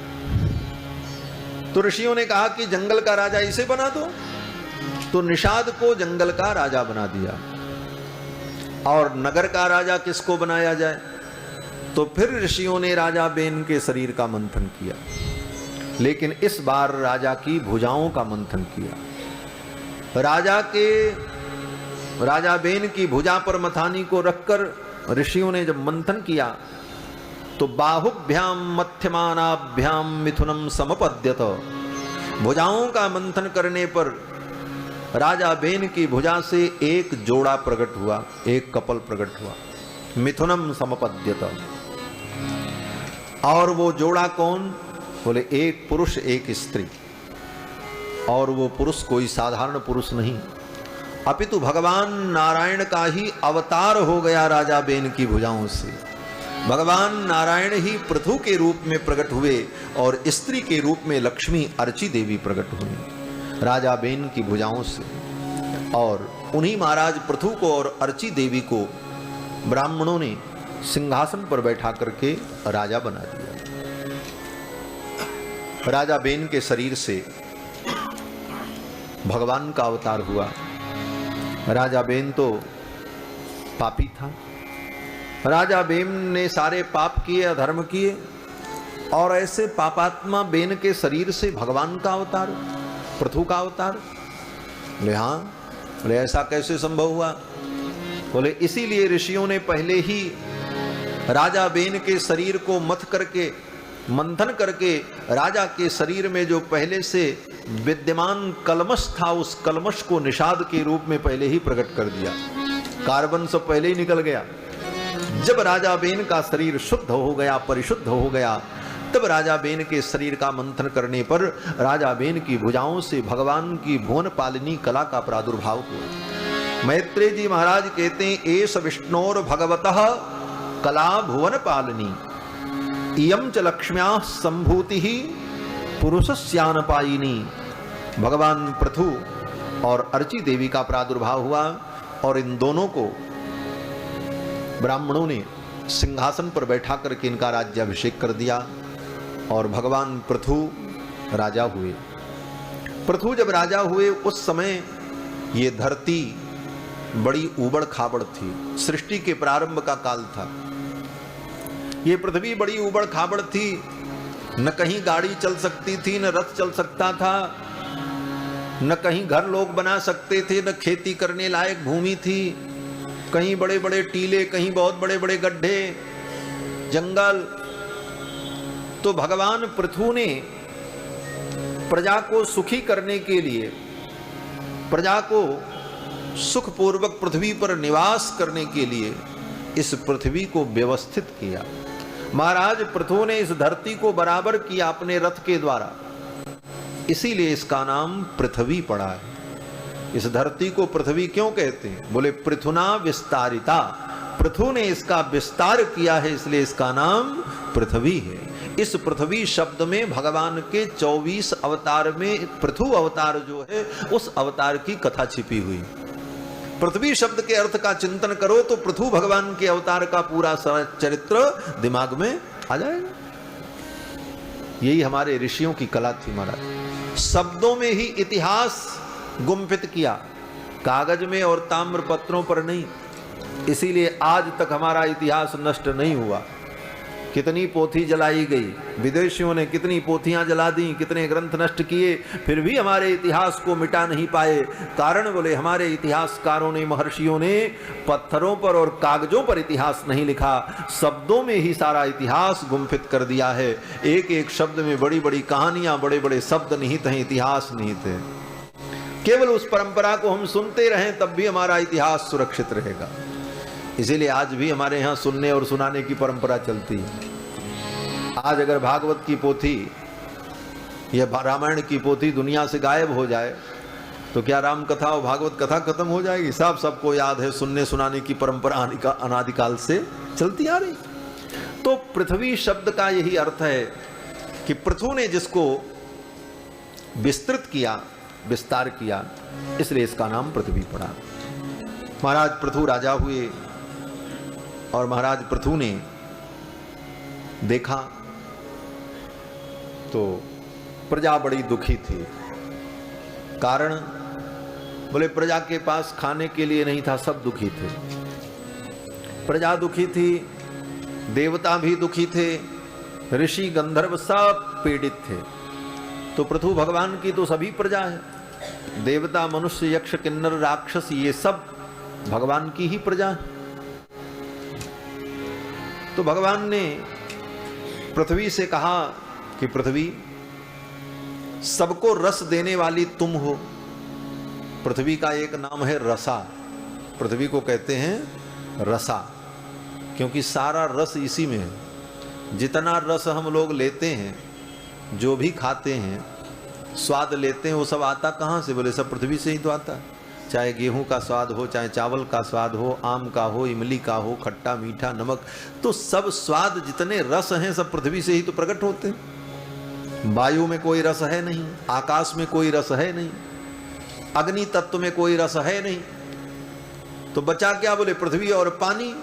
तो ऋषियों ने कहा कि जंगल का राजा इसे बना दो। तो निषाद को जंगल का राजा बना दिया। और नगर का राजा किसको बनाया जाए, तो फिर ऋषियों ने राजा बेन के शरीर का मंथन किया, लेकिन इस बार राजा की भुजाओं का मंथन किया। राजा बेन की भुजा पर मथानी को रखकर ऋषियों ने जब मंथन किया तो बाहुभ्याम मध्यमानाभ्याम मिथुनम समपद्यत, भुजाओं का मंथन करने पर राजा बेन की भुजा से एक जोड़ा प्रकट हुआ, एक कपल प्रकट हुआ, मिथुनम समपद्यत। और वो जोड़ा कौन, बोले एक पुरुष एक स्त्री। और वो पुरुष कोई साधारण पुरुष नहीं, अपितु भगवान नारायण का ही अवतार हो गया राजा बेन की भुजाओं से। भगवान नारायण ही पृथु के रूप में प्रकट हुए और स्त्री के रूप में लक्ष्मी अर्ची देवी प्रकट हुई राजा बेन की भुजाओं से। और उन्हीं महाराज पृथु को और अर्ची देवी को ब्राह्मणों ने सिंहासन पर बैठा करके राजा बना दिया। राजा बेन के शरीर से भगवान का अवतार हुआ। राजा बेन तो पापी था। राजा बेन ने सारे पाप किए, अधर्म किए, और ऐसे पापात्मा बेन के शरीर से भगवान का अवतार, पृथु का अवतार। बोले हाँ। बोले ऐसा कैसे संभव हुआ? बोले इसीलिए ऋषियों ने पहले ही राजा बेन के शरीर को मंथन करके राजा के शरीर में जो पहले से विद्यमान कलमश था, उस कलमश को निषाद के रूप में पहले ही प्रकट कर दिया। कार्बन सब पहले ही निकल गया। जब राजा बेन का शरीर शुद्ध हो गया, परिशुद्ध हो गया, तब राजा बेन के शरीर का मंथन करने पर राजा बेन की भुजाओं से भगवान की भुवन पालिनी कला का प्रादुर्भाव हुआ। मैत्रेय जी महाराज कहते हैं, एष विष्णोर भगवतः कला भुवन पालिनी इयं च लक्ष्म्याः संभूति ही पुरुषस्यान पायिनी। भगवान पृथु और अर्ची देवी का प्रादुर्भाव हुआ, और इन दोनों को ब्राह्मणों ने सिंहासन पर बैठा करके इनका राज्याभिषेक कर दिया, और भगवान पृथु राजा हुए। पृथु जब राजा हुए उस समय ये धरती बड़ी ऊबड़ खाबड़ थी। सृष्टि के प्रारंभ का काल था। ये पृथ्वी बड़ी ऊबड़ खाबड़ थी। न कहीं गाड़ी चल सकती थी, न रथ चल सकता था, न कहीं घर लोग बना सकते थे, न खेती करने लायक भूमि थी। कहीं बड़े बड़े टीले, कहीं बहुत बड़े बड़े गड्ढे, जंगल। तो भगवान पृथु ने प्रजा को सुखी करने के लिए, प्रजा को सुखपूर्वक पृथ्वी पर निवास करने के लिए इस पृथ्वी को व्यवस्थित किया। महाराज पृथु ने इस धरती को बराबर किया अपने रथ के द्वारा, इसीलिए इसका नाम पृथ्वी पड़ा है। इस धरती को पृथ्वी क्यों कहते हैं? बोले पृथुना विस्तारिता, पृथु ने इसका विस्तार किया है, इसलिए इसका नाम पृथ्वी है। इस पृथ्वी शब्द में भगवान के 24 अवतार में पृथु अवतार जो है, उस अवतार की कथा छिपी हुई। पृथ्वी शब्द के अर्थ का चिंतन करो तो पृथु भगवान के अवतार का पूरा चरित्र दिमाग में आ जाएगा। यही हमारे ऋषियों की कला थी महाराज। शब्दों में ही इतिहास गुम्फित किया, कागज में और ताम्र पत्रों पर नहीं। इसीलिए आज तक हमारा इतिहास नष्ट नहीं हुआ। कितनी पोथी जलाई गई, विदेशियों ने कितनी पोथियां जला दी, कितने ग्रंथ नष्ट किए, फिर भी हमारे इतिहास को मिटा नहीं पाए। कारण बोले हमारे इतिहासकारों ने, महर्षियों ने पत्थरों पर और कागजों पर इतिहास नहीं लिखा, शब्दों में ही सारा इतिहास गुम्फित कर दिया है। एक एक शब्द में बड़ी बड़ी कहानियां, बड़े बड़े शब्द निहित हैं, इतिहास निहित है। केवल उस परंपरा को हम सुनते रहें तब भी हमारा इतिहास सुरक्षित रहेगा। इसीलिए आज भी हमारे यहाँ सुनने और सुनाने की परंपरा चलती है। आज अगर भागवत की पोथी या रामायण की पोथी दुनिया से गायब हो जाए तो क्या राम कथा और भागवत कथा खत्म हो जाएगी? सबको याद है, सुनने सुनाने की परंपरा अनादिकाल से चलती आ रही। तो पृथ्वी शब्द का यही अर्थ है कि पृथु ने जिसको विस्तृत किया, विस्तार किया, इसलिए इसका नाम पृथ्वी पड़ा। महाराज पृथु राजा हुए, और महाराज पृथु ने देखा तो प्रजा बड़ी दुखी थी। कारण बोले प्रजा के पास खाने के लिए नहीं था, सब दुखी थे। प्रजा दुखी थी, देवता भी दुखी थे, ऋषि गंधर्व सब पीड़ित थे। तो पृथु भगवान की तो सभी प्रजा है। देवता, मनुष्य, यक्ष, किन्नर, राक्षस, ये सब भगवान की ही प्रजा है। तो भगवान ने पृथ्वी से कहा कि पृथ्वी, सबको रस देने वाली तुम हो। पृथ्वी का एक नाम है रसा। पृथ्वी को कहते हैं रसा, क्योंकि सारा रस इसी में है। जितना रस हम लोग लेते हैं, जो भी खाते हैं, स्वाद लेते हैं, वो सब आता कहाँ से? बोले सब पृथ्वी से ही तो आता है। चाहे गेहूं का स्वाद हो, चाहे चावल का स्वाद हो, आम का हो, इमली का हो, खट्टा मीठा नमक, तो सब स्वाद जितने रस हैं सब पृथ्वी से ही तो प्रकट होते हैं। वायु में कोई रस है नहीं, आकाश में कोई रस है नहीं, अग्नि तत्व में कोई रस है नहीं, तो बचा क्या? बोले पृथ्वी और पानी।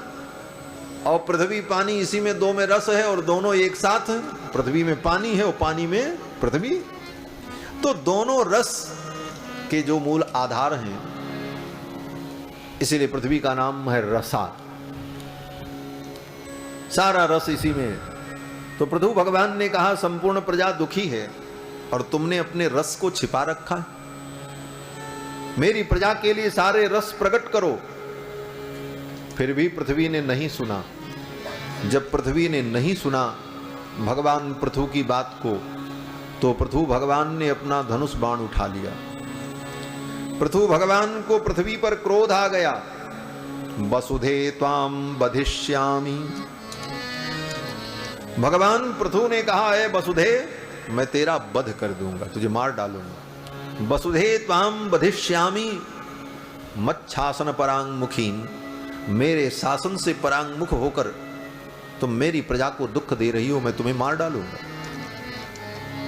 और पृथ्वी पानी, इसी में दो में रस है और दोनों एक साथ है। पृथ्वी में पानी है और पानी में पृथ्वी। तो दोनों रस के जो मूल आधार हैं, इसीलिए पृथ्वी का नाम है रसा। सारा रस इसी में। तो प्रभु भगवान ने कहा संपूर्ण प्रजा दुखी है और तुमने अपने रस को छिपा रखा है। मेरी प्रजा के लिए सारे रस प्रकट करो। फिर भी पृथ्वी ने नहीं सुना। जब पृथ्वी ने नहीं सुना भगवान पृथु की बात को, तो पृथु भगवान ने अपना धनुष बाण उठा लिया। पृथु भगवान को पृथ्वी पर क्रोध आ गया। वसुधे त्वाम बधिष्यामि। भगवान पृथु ने कहा है वसुधे, मैं तेरा वध कर दूंगा, तुझे मार डालूंगा। वसुधे त्वाम बधिष्यामि मच्छासन परांगमुखीन। मेरे शासन से परांगमुख होकर तुम मेरी प्रजा को दुख दे रही हो, मैं तुम्हें मार डालूंगा।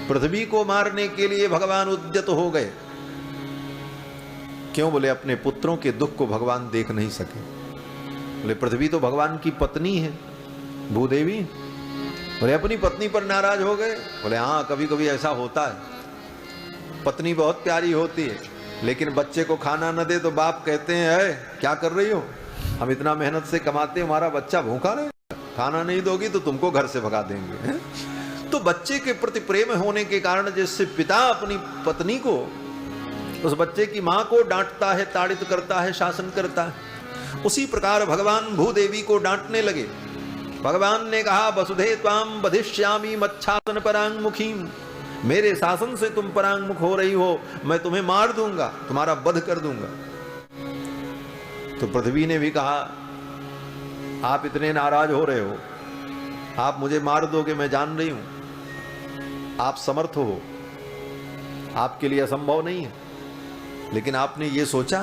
पृथ्वी को मारने के लिए भगवान उद्यत हो गए। क्यों? बोले अपने पुत्रों के दुख को भगवान देख नहीं सके। बोले पृथ्वी तो भगवान की पत्नी है भूदेवी। बोले अपनी पत्नी पर नाराज हो गए। बोले हाँ, कभी कभी ऐसा होता है। पत्नी बहुत प्यारी होती है, लेकिन बच्चे को खाना न दे तो बाप कहते हैं अरे क्या कर रही हो, हम इतना मेहनत से कमाते हैं, हमारा बच्चा भूखा रहे, खाना नहीं दोगी तो तुमको घर से भगा देंगे। तो बच्चे के प्रति प्रेम होने के कारण जैसे पिता अपनी पत्नी को, उस बच्चे की मां को डांटता है, ताड़ित करता है, शासन करता है, उसी प्रकार भगवान भूदेवी को डांटने लगे। भगवान ने कहा वसुधे त्वाम बधिष्यामि मच्छासन परांगमुखीम। मेरे शासन से तुम परांगमुख हो रही हो, मैं तुम्हें मार दूंगा, तुम्हारा वध कर दूंगा। तो पृथ्वी ने भी कहा आप इतने नाराज हो रहे हो, आप मुझे मार दोगे, मैं जान रही हूं आप समर्थ हो, आपके लिए असंभव नहीं है। लेकिन आपने ये सोचा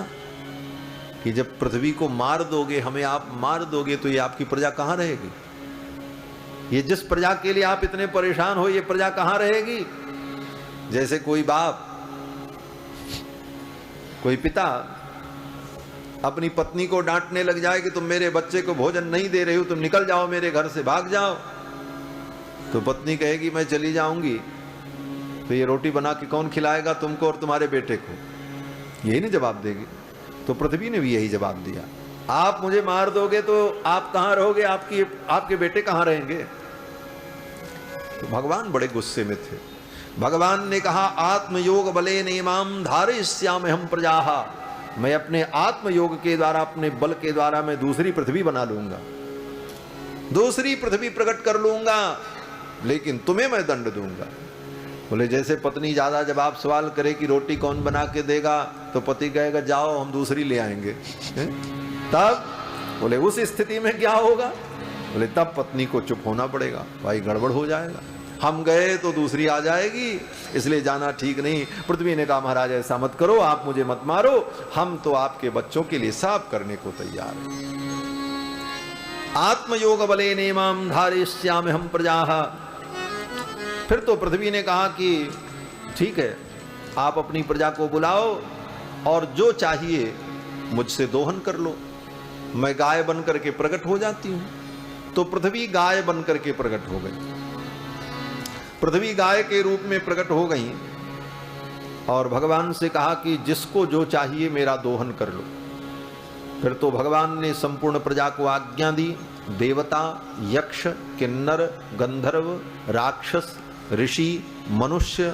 कि जब पृथ्वी को मार दोगे, हमें आप मार दोगे, तो ये आपकी प्रजा कहां रहेगी? ये जिस प्रजा के लिए आप इतने परेशान हो, ये प्रजा कहां रहेगी? जैसे कोई बाप, कोई पिता अपनी पत्नी को डांटने लग जाए कि तुम मेरे बच्चे को भोजन नहीं दे रही हो, तुम निकल जाओ मेरे घर से, भाग जाओ। तो पत्नी कहेगी मैं चली जाऊंगी, तो ये रोटी बना के कौन खिलाएगा तुमको और तुम्हारे बेटे को? यही नहीं जवाब देगी। तो पृथ्वी ने भी यही जवाब दिया, आप मुझे मार दोगे तो आप कहां रहोगे, आपके बेटे कहां रहेंगे? तो भगवान बड़े गुस्से में थे। भगवान ने कहा आत्मयोग बले नेमाम धारयिष्यामि हम प्रजाः। मैं अपने आत्मयोग के द्वारा, अपने बल के द्वारा मैं दूसरी पृथ्वी बना लूंगा, दूसरी पृथ्वी प्रकट कर लूंगा, लेकिन तुम्हें मैं दंड दूंगा। बोले जैसे पत्नी ज्यादा जब आप सवाल करे कि रोटी कौन बना के देगा, तो पति कहेगा जाओ हम दूसरी ले आएंगे। तब बोले उस स्थिति में क्या होगा? बोले तब पत्नी को चुप होना पड़ेगा, भाई गड़बड़ हो जाएगा, हम गए तो दूसरी आ जाएगी, इसलिए जाना ठीक नहीं। पृथ्वी ने कहा महाराज ऐसा मत करो, आप मुझे मत मारो, हम तो आपके बच्चों के लिए सब करने को तैयार हैं। आत्मयोग बले नेमाम धारयिष्यामि हम प्रजाः। फिर तो पृथ्वी ने कहा कि ठीक है, आप अपनी प्रजा को बुलाओ और जो चाहिए मुझसे दोहन कर लो, मैं गाय बन करके प्रकट हो जाती हूं। तो पृथ्वी गाय बन करके प्रकट हो गई। पृथ्वी गाय के रूप में प्रकट हो गई और भगवान से कहा कि जिसको जो चाहिए मेरा दोहन कर लो। फिर तो भगवान ने संपूर्ण प्रजा को आज्ञा दी। देवता, यक्ष, किन्नर, गंधर्व, राक्षस, ऋषि, मनुष्य,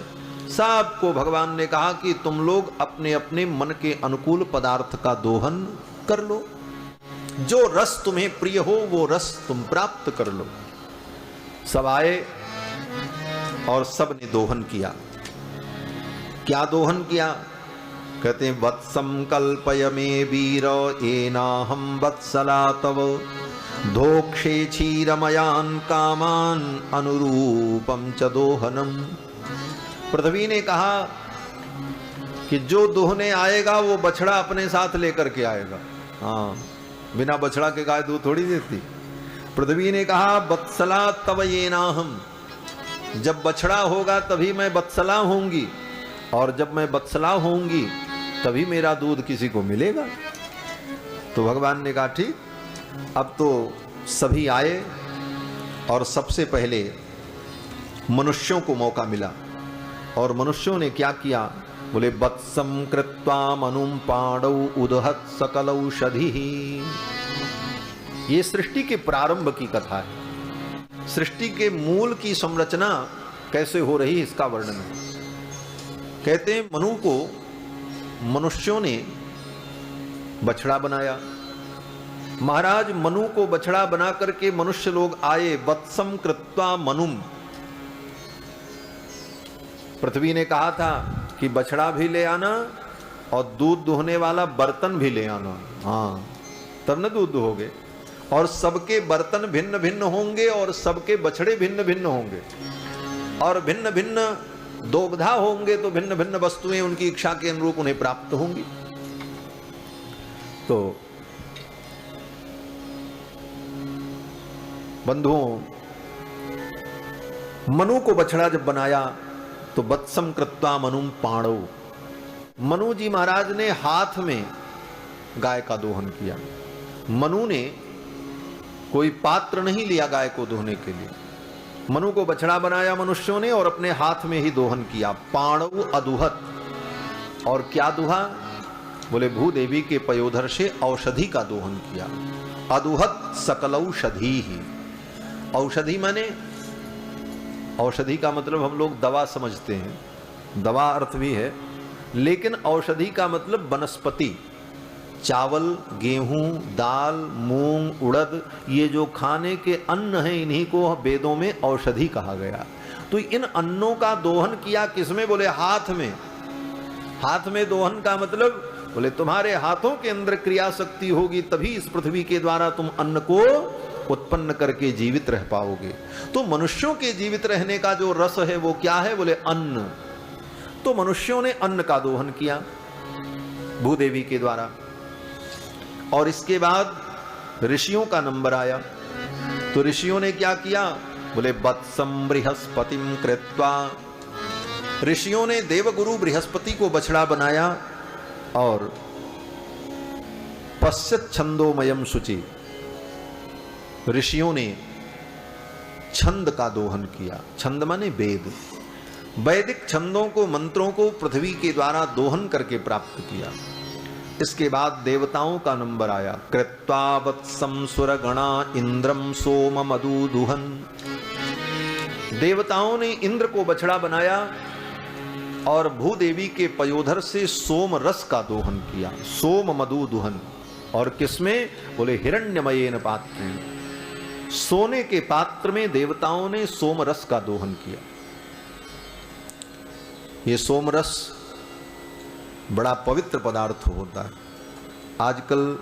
सबको भगवान ने कहा कि तुम लोग अपने अपने मन के अनुकूल पदार्थ का दोहन कर लो, जो रस तुम्हें प्रिय हो वो रस तुम प्राप्त कर लो। सब आए और सब ने दोहन किया। क्या दोहन किया? कहते हैं वत्सम कल्पय मे वीर एनाहम वत्सला तव धोक्षे क्षीरमयान कामान अनुरूपम च दोहनम। पृथ्वी ने कहा कि जो दोहने आएगा वो बछड़ा अपने साथ लेकर के आएगा। हाँ, बिना बछड़ा के गाय दूध थोड़ी देती। पृथ्वी ने कहा वत्सला तव एनाहम, जब बछड़ा होगा तभी मैं वत्सला होंगी, और जब मैं वत्सला होंगी तभी मेरा दूध किसी को मिलेगा। तो भगवान ने कहा ठीक। अब तो सभी आए और सबसे पहले मनुष्यों को मौका मिला। और मनुष्यों ने क्या किया? बोले वत्सम कृत्वा मनुम पाणौ उदहत सकलौषधि। ये सृष्टि के प्रारंभ की कथा है। सृष्टि के मूल की संरचना कैसे हो रही इसका वर्णन है। कहते हैं मनु को मनुष्यों ने बछड़ा बनाया। महाराज मनु को बछड़ा बना करके मनुष्य लोग आए। वत्सम कृत्वा मनुम, पृथ्वी ने कहा था कि बछड़ा भी ले आना और दूध दुहने वाला बर्तन भी ले आना, हाँ तब न दूध दुहोगे। और सबके बर्तन भिन्न भिन्न होंगे और सबके बछड़े भिन्न भिन्न होंगे और भिन्न भिन्न दोग्धा होंगे, तो भिन्न भिन्न वस्तुएं उनकी इच्छा के अनुरूप उन्हें प्राप्त होंगी। तो बंधुओं, मनु को बछड़ा जब बनाया तो वत्सम कृत्वा मनुम पाणौ, मनु जी महाराज ने हाथ में गाय का दोहन किया। मनु ने कोई पात्र नहीं लिया गाय को दोहने के लिए। मनु को बछड़ा बनाया मनुष्यों ने और अपने हाथ में ही दोहन किया। पाणौ अदुहत, और क्या दुहा? बोले भूदेवी के पयोधर से औषधि का दोहन किया। अदुहत सकलौषधि ही। औषधि माने, औषधि का मतलब हम लोग दवा समझते हैं, दवा अर्थ भी है, लेकिन औषधि का मतलब वनस्पति। चावल, गेहूं, दाल, मूंग, उड़द, ये जो खाने के अन्न हैं इन्हीं को वेदों में औषधि कहा गया। तो इन अन्नों का दोहन किया किसमें? बोले हाथ में। हाथ में दोहन का मतलब बोले तुम्हारे हाथों के अंदर क्रिया शक्ति होगी तभी इस पृथ्वी के द्वारा तुम अन्न को उत्पन्न करके जीवित रह पाओगे। तो मनुष्यों के जीवित रहने का जो रस है वो क्या है? बोले अन्न। तो मनुष्यों ने अन्न का दोहन किया भूदेवी के द्वारा। और इसके बाद ऋषियों का नंबर आया। तो ऋषियों ने क्या किया? बोले वत्सम बृहस्पतिम कृत्वा, ऋषियों ने देवगुरु बृहस्पति को बछड़ा बनाया और पश्यत छंदोमयम शुचि, ऋषियों ने छंद का दोहन किया। छंद माने वेद, वैदिक छंदों को, मंत्रों को पृथ्वी के द्वारा दोहन करके प्राप्त किया। इसके बाद देवताओं का नंबर आया। कृत्वा वत्सम सुरगणा इंद्रम सोम मधु दुहन, देवताओं ने इंद्र को बछड़ा बनाया और भूदेवी के पयोधर से सोम रस का दोहन किया। सोम मधु दुहन, और किसमें? बोले हिरण्यमयेन पात्रेण, सोने के पात्र में देवताओं ने सोम रस का दोहन किया। ये सोम रस बड़ा पवित्र पदार्थ होता है। आजकल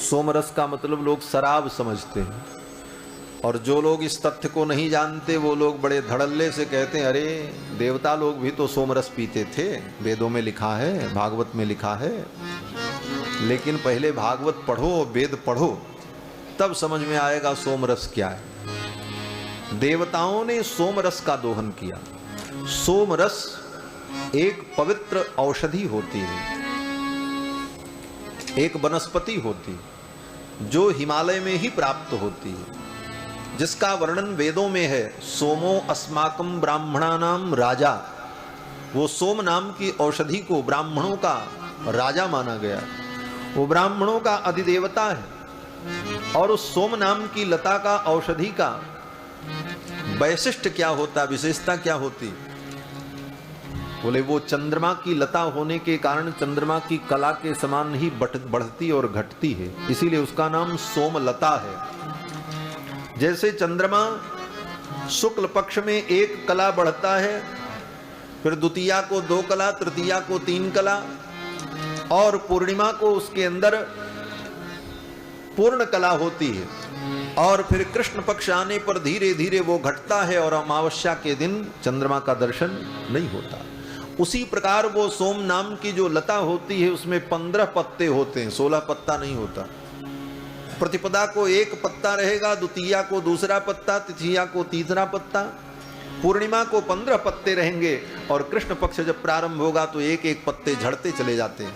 सोमरस का मतलब लोग शराब समझते हैं, और जो लोग इस तथ्य को नहीं जानते वो लोग बड़े धड़ल्ले से कहते हैं अरे देवता लोग भी तो सोमरस पीते थे, वेदों में लिखा है, भागवत में लिखा है। लेकिन पहले भागवत पढ़ो, वेद पढ़ो, तब समझ में आएगा सोमरस क्या है। देवताओं ने सोमरस का दोहन किया। सोमरस एक पवित्र औषधि होती है, एक वनस्पति होती है जो हिमालय में ही प्राप्त होती है, जिसका वर्णन वेदों में है। सोमो अस्माकम ब्राह्मणानाम राजा, वो सोम नाम की औषधि को ब्राह्मणों का राजा माना गया। वो ब्राह्मणों का अधिदेवता है। और उस सोम नाम की लता का, औषधि का वैशिष्ट क्या होता, विशेषता क्या होती? बोले वो चंद्रमा की लता होने के कारण चंद्रमा की कला के समान ही बढ़ती और घटती है, इसीलिए उसका नाम सोमलता है। जैसे चंद्रमा शुक्ल पक्ष में एक कला बढ़ता है, फिर द्वितीया को 2 कला, तृतीया को 3 कला, और पूर्णिमा को उसके अंदर पूर्ण कला होती है, और फिर कृष्ण पक्ष आने पर धीरे धीरे वो घटता है और अमावस्या के दिन चंद्रमा का दर्शन नहीं होता। उसी प्रकार वो सोम नाम की जो लता होती है उसमें 15 पत्ते होते हैं, 16 पत्ता नहीं होता। प्रतिपदा को 1 पत्ता रहेगा, द्वितीया को 2रा पत्ता, तृतीया को 3रा पत्ता, पूर्णिमा को 15 पत्ते रहेंगे, और कृष्ण पक्ष जब प्रारंभ होगा तो 1-1 पत्ते झड़ते चले जाते हैं,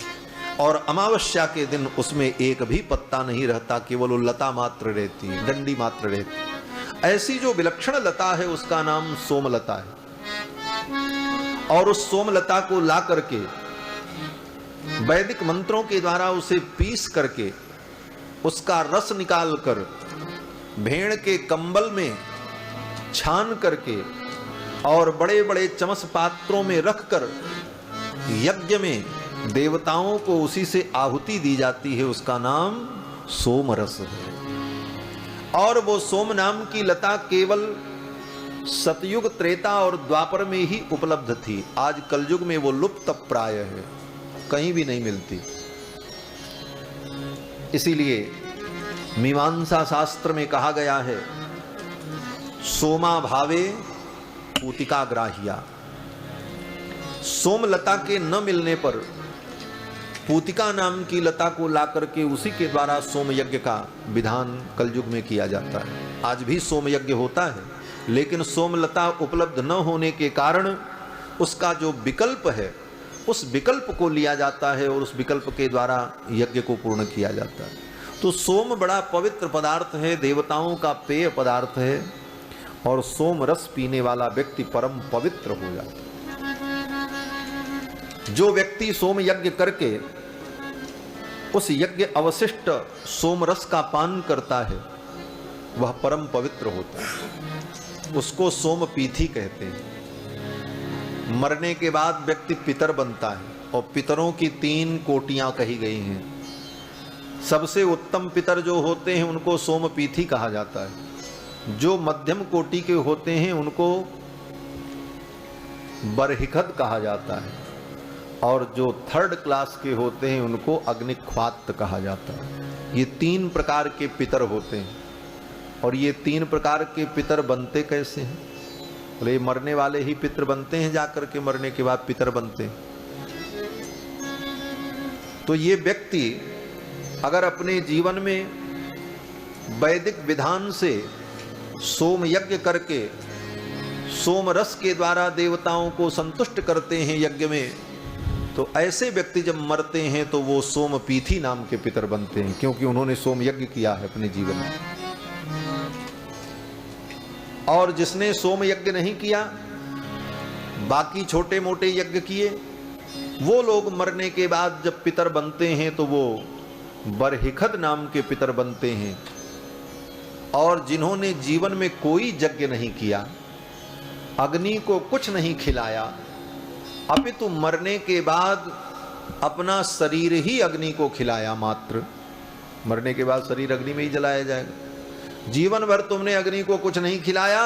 और अमावस्या के दिन उसमें 1 भी पत्ता नहीं रहता, केवल वो लता मात्र रहती है, डंडी मात्र रहती है। ऐसी जो विलक्षण लता है उसका नाम सोमलता है। और उस सोमलता को ला करके वैदिक मंत्रों के द्वारा उसे पीस करके उसका रस निकालकर भेड़ के कंबल में छान करके और बड़े बड़े चमस पात्रों में रखकर यज्ञ में देवताओं को उसी से आहुति दी जाती है, उसका नाम सोमरस है। और वो सोम नाम की लता केवल सतयुग, त्रेता और द्वापर में ही उपलब्ध थी। आज कलयुग में वो लुप्त प्राय है, कहीं भी नहीं मिलती। इसीलिए मीमांसा शास्त्र में कहा गया है, सोमा भावे पूतिका ग्राह्या। सोमलता के न मिलने पर पूतिका नाम की लता को ला करके उसी के द्वारा सोम यज्ञ का विधान कलयुग में किया जाता है। आज भी सोम यज्ञ होता है, लेकिन सोमलता उपलब्ध न होने के कारण उसका जो विकल्प है, उस विकल्प को लिया जाता है और उस विकल्प के द्वारा यज्ञ को पूर्ण किया जाता है। तो सोम बड़ा पवित्र पदार्थ है, देवताओं का पेय पदार्थ है, और सोम रस पीने वाला व्यक्ति परम पवित्र हो जाता है। जो व्यक्ति सोम यज्ञ करके उस यज्ञ अवशिष्ट सोम रस का पान करता है, वह परम पवित्र होता है। उसको सोम पीथी कहते हैं। मरने के बाद व्यक्ति पितर बनता है, और पितरों की 3 कोटियां कही गई हैं। सबसे उत्तम पितर जो होते हैं उनको सोम पीथी कहा जाता है। जो मध्यम कोटि के होते हैं उनको बरहिखद कहा जाता है, और जो 3rd क्लास के होते हैं उनको अग्निख्वात कहा जाता है। ये 3 प्रकार के पितर होते हैं। और ये 3 प्रकार के पितर बनते कैसे हैं? बोले मरने वाले ही पितर बनते हैं, जाकर के मरने के बाद पितर बनते हैं। तो ये व्यक्ति अगर अपने जीवन में वैदिक विधान से सोम यज्ञ करके सोम रस के द्वारा देवताओं को संतुष्ट करते हैं यज्ञ में, तो ऐसे व्यक्ति जब मरते हैं तो वो सोम पीथी नाम के पितर बनते हैं, क्योंकि उन्होंने सोम यज्ञ किया है अपने जीवन में। और जिसने सोम यज्ञ नहीं किया, बाकी छोटे मोटे यज्ञ किए, वो लोग मरने के बाद जब पितर बनते हैं तो वो बरहिखद नाम के पितर बनते हैं। और जिन्होंने जीवन में कोई यज्ञ नहीं किया, अग्नि को कुछ नहीं खिलाया, अपितु मरने के बाद अपना शरीर ही अग्नि को खिलाया मात्र, मरने के बाद शरीर अग्नि में ही जलाया जाएगा। जीवन भर तुमने अग्नि को कुछ नहीं खिलाया,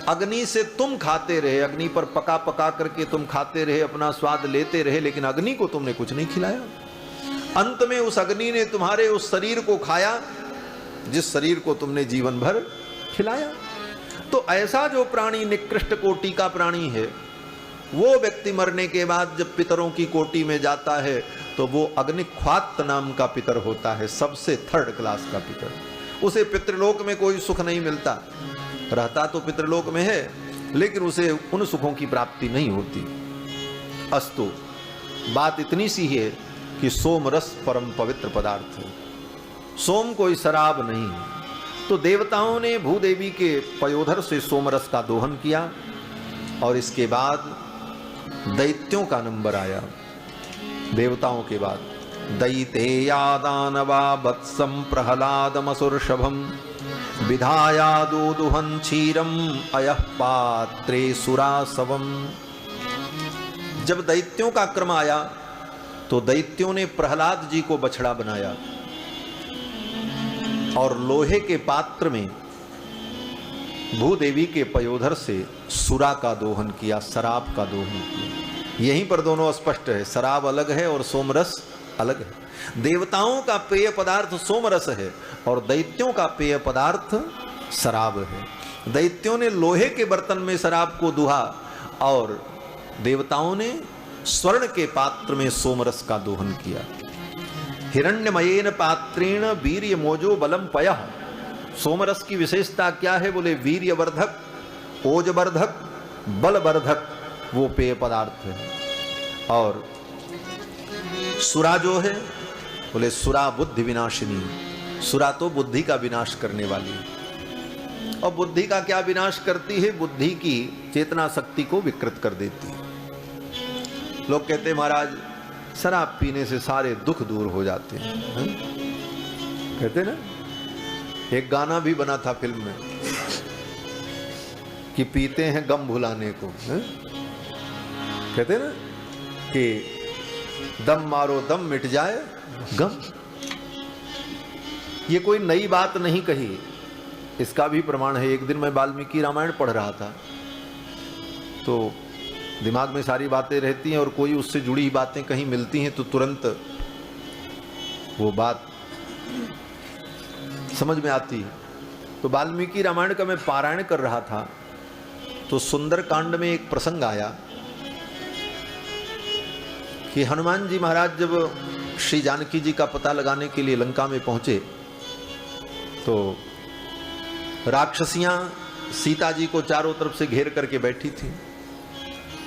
अग्नि से तुम खाते रहे, अग्नि पर पका पका करके तुम खाते रहे, अपना स्वाद लेते रहे, लेकिन अग्नि को तुमने कुछ नहीं खिलाया। अंत में उस अग्नि ने तुम्हारे उस शरीर को खाया जिस शरीर को तुमने जीवन भर खिलाया। तो ऐसा जो प्राणी निकृष्ट कोटि का प्राणी है, वो व्यक्ति मरने के बाद जब पितरों की कोटि में जाता है तो वो अग्निख्वात नाम का पितर होता है, सबसे 3rd क्लास का पितर। उसे पितृलोक में कोई सुख नहीं मिलता, रहता तो पितृलोक में है, लेकिन उसे उन सुखों की प्राप्ति नहीं होती। अस्तु, बात इतनी सी है कि सोम रस परम पवित्र पदार्थ है, सोम कोई शराब नहीं है। तो देवताओं ने भूदेवी के पयोधर से सोम रस का दोहन किया, और इसके बाद दैत्यों का नंबर आया। देवताओं के बाद दैतेया दानवा वत्सम प्रहलादमसुरषभम विधाया दूदुहन क्षीरम अयः पात्रे सुरासवम। जब दैत्यों का क्रम आया तो दैत्यों ने प्रहलाद जी को बछड़ा बनाया और लोहे के पात्र में भूदेवी के पयोधर से सुरा का दोहन किया, शराब का दोहन किया। यहीं पर दोनों स्पष्ट है, शराब अलग है और सोमरस अलग है। देवताओं का पेय पदार्थ सोमरस है और दैत्यों का पेय पदार्थ शराब है। दैत्यों ने लोहे के बर्तन में शराब को दुहा और देवताओं ने स्वर्ण के पात्र में सोमरस का दोहन किया। हिरण्यमयेन पात्रेण वीर्य मोजो बलम पयः। सोमरस की विशेषता क्या है? बोले वीर्यवर्धक, ओजवर्धक, बलवर्धक वो पेय पदार्थ है। और सुरा जो है, बोले सुरा बुद्धि विनाशिनी। सुरा तो बुद्धि का विनाश करने वाली है। और बुद्धि का क्या विनाश करती है? बुद्धि की चेतना शक्ति को विकृत कर देती है। लोग कहते महाराज शराब पीने से सारे दुख दूर हो जाते हैं, कहते ना। एक गाना भी बना था फिल्म में कि पीते हैं गम भुलाने को, कहते ना कि दम मारो दम मिट जाए गम। ये कोई नई बात नहीं कही, इसका भी प्रमाण है। एक दिन मैं वाल्मीकि रामायण पढ़ रहा था तो दिमाग में सारी बातें रहती हैं और कोई उससे जुड़ी बातें कहीं मिलती हैं तो तुरंत वो बात समझ में आती है। तो वाल्मीकि रामायण का मैं पारायण कर रहा था तो सुंदर कांड में एक प्रसंग आया कि हनुमान जी महाराज जब श्री जानकी जी का पता लगाने के लिए लंका में पहुंचे तो राक्षसियां सीता जी को चारों तरफ से घेर करके बैठी थी।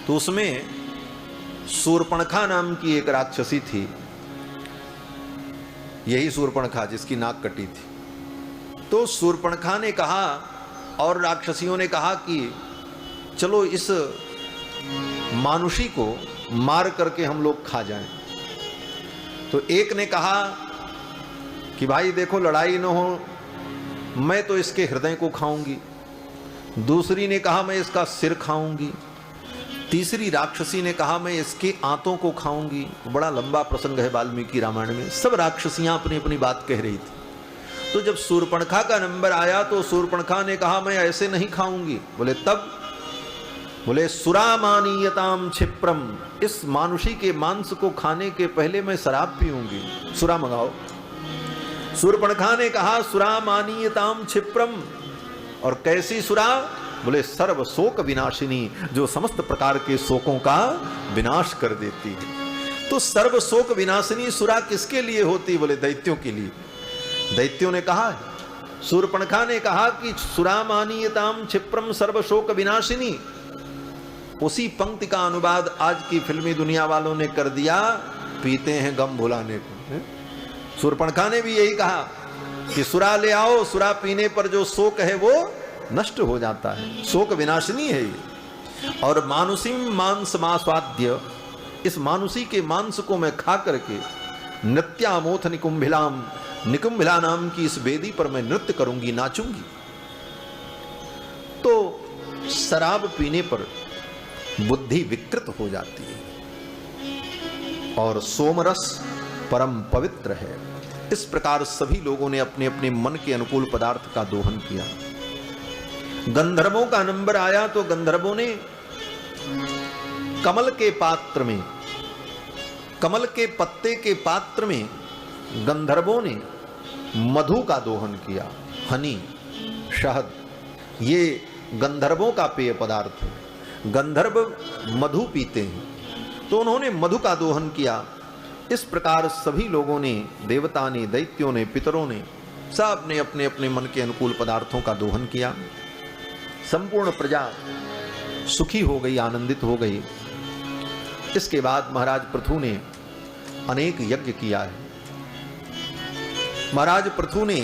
तो उसमें शूर्पणखा नाम की एक राक्षसी थी, यही शूर्पणखा जिसकी नाक कटी थी। तो शूर्पणखा ने कहा और राक्षसियों ने कहा कि चलो इस मानुषी को मार करके हम लोग खा जाएं। तो एक ने कहा कि भाई देखो लड़ाई न हो, मैं तो इसके हृदय को खाऊंगी। दूसरी ने कहा मैं इसका सिर खाऊंगी। तीसरी राक्षसी ने कहा मैं इसके आंतों को खाऊंगी। बड़ा लंबा प्रसंग है वाल्मीकि रामायण में, सब राक्षसियां अपनी अपनी बात कह रही थी। तो जब शूर्पणखा का नंबर आया तो शूर्पणखा ने कहा मैं ऐसे नहीं खाऊंगी। बोले तब? बोले सुरामानीयताम क्षिप्रम, इस मानुषी के मांस को खाने के पहले मैं शराब पीऊंगी, सुरा मंगाओ। शूर्पणखा ने कहा सुरामानीयताम क्षिप्रम, और कैसी सुरा? बोले सर्व शोक विनाशिनी, जो समस्त प्रकार के शोकों का विनाश कर देती है। तो सर्व शोक विनाशिनी सुरा किसके लिए होती? बोले दैत्यों के लिए। दैत्यों ने कहा, शूर्पणखा ने कहा कि सुरामानीयताम क्षिप्रम सर्व शोक विनाशिनी। उसी पंक्ति का अनुवाद आज की फिल्मी दुनिया वालों ने कर दिया, पीते हैं गम भुलाने को। शूर्पणखा ने भी यही कहा कि सुरा ले आओ, सुरा पीने पर जो शोक है वो नष्ट हो जाता है, शोक विनाशिनी है ये। और मानुषीम मांस मास्वाद्य, इस मानुषी के मांस को मैं खा करके नृत्यामोथ निकुंभिलाम, निकुंभिला नाम की इस वेदी पर मैं नृत्य करूंगी, नाचूंगी। तो शराब पीने पर बुद्धि विकृत हो जाती है और सोमरस परम पवित्र है। इस प्रकार सभी लोगों ने अपने अपने मन के अनुकूल पदार्थ का दोहन किया। गंधर्वों का नंबर आया तो गंधर्वों ने कमल के पात्र में, कमल के पत्ते के पात्र में गंधर्वों ने मधु का दोहन किया। हनी, शहद, ये गंधर्वों का पेय पदार्थ है। गंधर्व मधु पीते हैं तो उन्होंने मधु का दोहन किया। इस प्रकार सभी लोगों ने, देवता ने, दैत्यों ने, पितरों ने, सब ने अपने अपने मन के अनुकूल पदार्थों का दोहन किया। संपूर्ण प्रजा सुखी हो गई, आनंदित हो गई। इसके बाद महाराज पृथु ने अनेक यज्ञ किया है। महाराज पृथु ने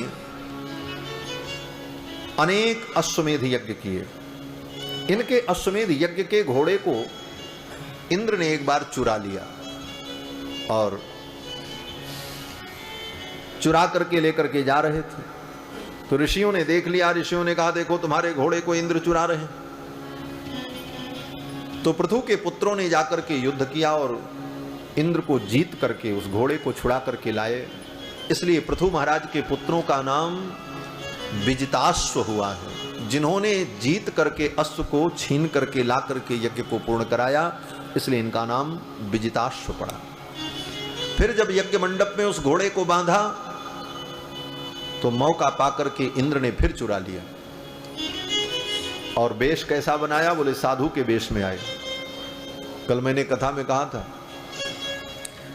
अनेक अश्वमेध यज्ञ किए। इनके अश्वमेध यज्ञ के घोड़े को इंद्र ने एक बार चुरा लिया और चुरा करके लेकर के जा रहे थे तो ऋषियों ने देख लिया। ऋषियों ने कहा देखो तुम्हारे घोड़े को इंद्र चुरा रहे हैं। तो पृथु के पुत्रों ने जाकर के युद्ध किया और इंद्र को जीत करके उस घोड़े को छुड़ा करके लाए। इसलिए पृथु महाराज के पुत्रों का नाम विजिताश्व हुआ है, जिन्होंने जीत करके अश्व को छीन करके ला करके यज्ञ को पूर्ण कराया, इसलिए इनका नाम विजिताश्व पड़ा। फिर जब यज्ञ मंडप में उस घोड़े को बांधा तो मौका पाकर के इंद्र ने फिर चुरा लिया और वेश कैसा बनाया? बोले साधु के वेश में आए। कल मैंने कथा में कहा था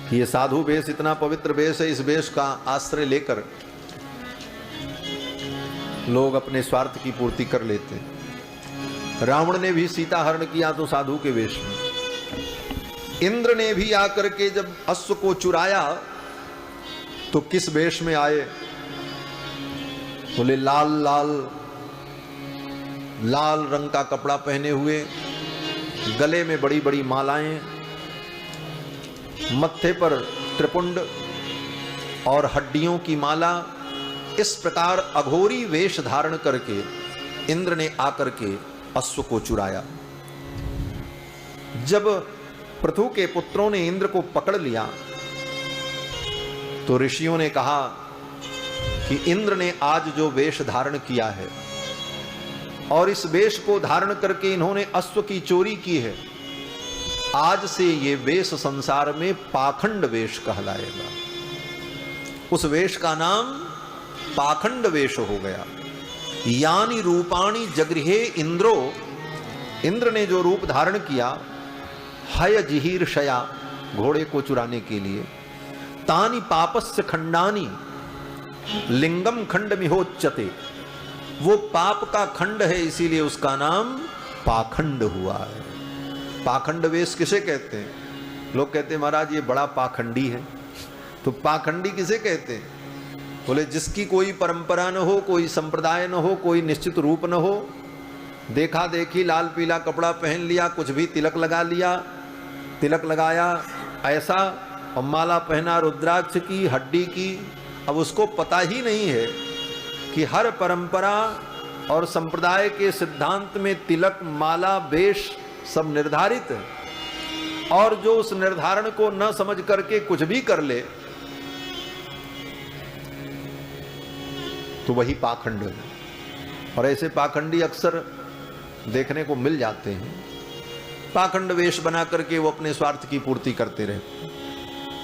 कि ये साधु वेश इतना पवित्र वेश है, इस वेश का आश्रय लेकर लोग अपने स्वार्थ की पूर्ति कर लेते हैं। रावण ने भी सीता हरण किया तो साधु के वेश में। इंद्र ने भी आकर के जब अश्व को चुराया तो किस वेश में आए? बोले लाल लाल लाल रंग का कपड़ा पहने हुए, गले में बड़ी बड़ी मालाएं मत्थे पर त्रिपुंड और हड्डियों की माला, इस प्रकार अघोरी वेश धारण करके इंद्र ने आकर के अश्व को चुराया। जब पृथु के पुत्रों ने इंद्र को पकड़ लिया तो ऋषियों ने कहा कि इंद्र ने आज जो वेश धारण किया है और इस वेश को धारण करके इन्होंने अश्व की चोरी की है, आज से ये वेश संसार में पाखंड वेश कहलाएगा। उस वेश का नाम पाखंड वेश हो गया। यानी रूपाणी जगृहे इंद्रो, इंद्र ने जो रूप धारण किया हय जिहीर शया, घोड़े को चुराने के लिए, तानि पापस्य खंडानी लिंगम खंड मिहोच्यते, वो पाप का खंड है इसीलिए उसका नाम पाखंड हुआ है। पाखंड वेश किसे कहते हैं? लोग कहते हैं महाराज ये बड़ा पाखंडी है। तो पाखंडी किसे कहते हैं? बोले जिसकी कोई परंपरा न हो, कोई संप्रदाय न हो, कोई निश्चित रूप न हो, देखा देखी लाल पीला कपड़ा पहन लिया, कुछ भी तिलक लगा लिया, तिलक लगाया ऐसा, और माला पहना रुद्राक्ष की, हड्डी की। अब उसको पता ही नहीं है कि हर परंपरा और संप्रदाय के सिद्धांत में तिलक, माला, वेश सब निर्धारित है, और जो उस निर्धारण को न समझ करके कुछ भी कर ले तो वही पाखंड है। और ऐसे पाखंडी अक्सर देखने को मिल जाते हैं। पाखंड वेश बना करके वो अपने स्वार्थ की पूर्ति करते रहे।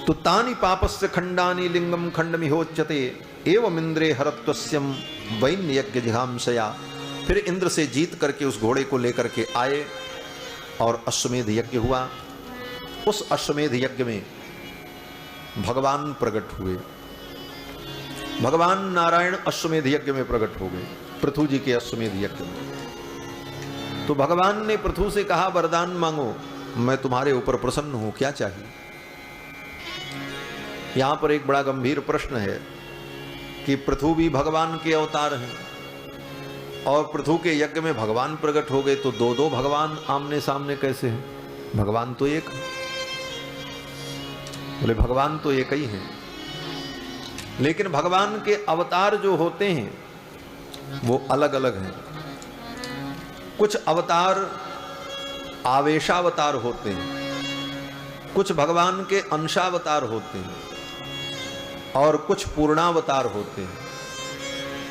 तो तानि पापस्य खंडानि लिंगम खंडमिहोच्यते एवं इंद्रे हरत्वस्यम वैन्य यज्ञ जिहांसया। फिर इंद्र से जीत करके उस घोड़े को लेकर के आए और अश्वमेध यज्ञ हुआ। उस अश्वमेध यज्ञ में भगवान प्रकट हुए। भगवान नारायण अश्वमेध यज्ञ में प्रकट हो गए, पृथु जी के अश्वमेध यज्ञ में। तो भगवान ने पृथु से कहा वरदान मांगो, मैं तुम्हारे ऊपर प्रसन्न हूं, क्या चाहिए? यहां पर एक बड़ा गंभीर प्रश्न है कि पृथु भी भगवान के अवतार हैं और पृथु के यज्ञ में भगवान प्रकट हो गए, तो दो दो भगवान आमने सामने कैसे हैं? भगवान तो एक है। बोले भगवान तो एक ही है, लेकिन भगवान के अवतार जो होते हैं वो अलग अलग हैं। कुछ अवतार आवेशावतार होते हैं, कुछ भगवान के अंशावतार होते हैं और कुछ पूर्णावतार होते हैं।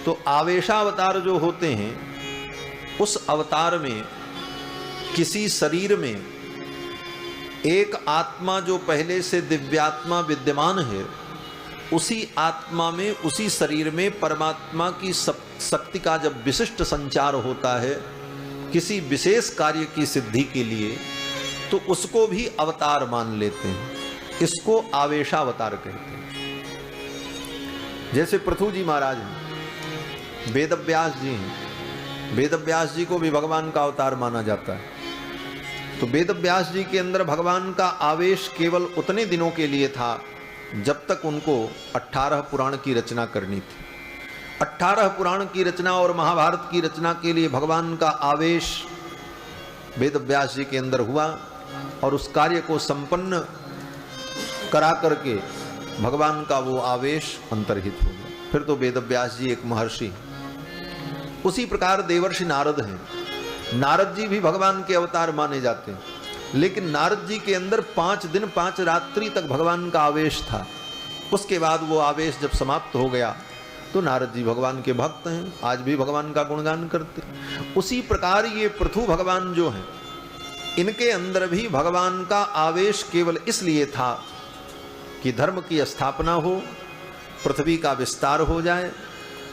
तो आवेशावतार जो होते हैं उस अवतार में किसी शरीर में एक आत्मा जो पहले से दिव्यात्मा विद्यमान है, उसी आत्मा में, उसी शरीर में परमात्मा की शक्ति का जब विशिष्ट संचार होता है किसी विशेष कार्य की सिद्धि के लिए, तो उसको भी अवतार मान लेते हैं। इसको आवेशावतार कहते हैं। जैसे पृथु जी महाराज हैं, वेदव्यास जी हैं, वेदव्यास जी को भी भगवान का अवतार माना जाता है। तो वेदव्यास जी के अंदर भगवान का आवेश केवल उतने दिनों के लिए था जब तक उनको 18 पुराण की रचना करनी थी। 18 पुराण की रचना और महाभारत की रचना के लिए भगवान का आवेश वेदव्यास जी के अंदर हुआ और उस कार्य को संपन्न करा करके भगवान का वो आवेश अंतर्हित हो गया। फिर तो वेदव्यास जी एक महर्षि। उसी प्रकार देवर्षि नारद हैं। नारद जी भी भगवान के अवतार माने जाते हैं, लेकिन नारद जी के अंदर 5 दिन 5 रात्रि तक भगवान का आवेश था। उसके बाद वो आवेश जब समाप्त हो गया तो नारद जी भगवान के भक्त हैं, आज भी भगवान का गुणगान करते हैं। उसी प्रकार ये पृथु भगवान जो हैं, इनके अंदर भी भगवान का आवेश केवल इसलिए था कि धर्म की स्थापना हो, पृथ्वी का विस्तार हो जाए,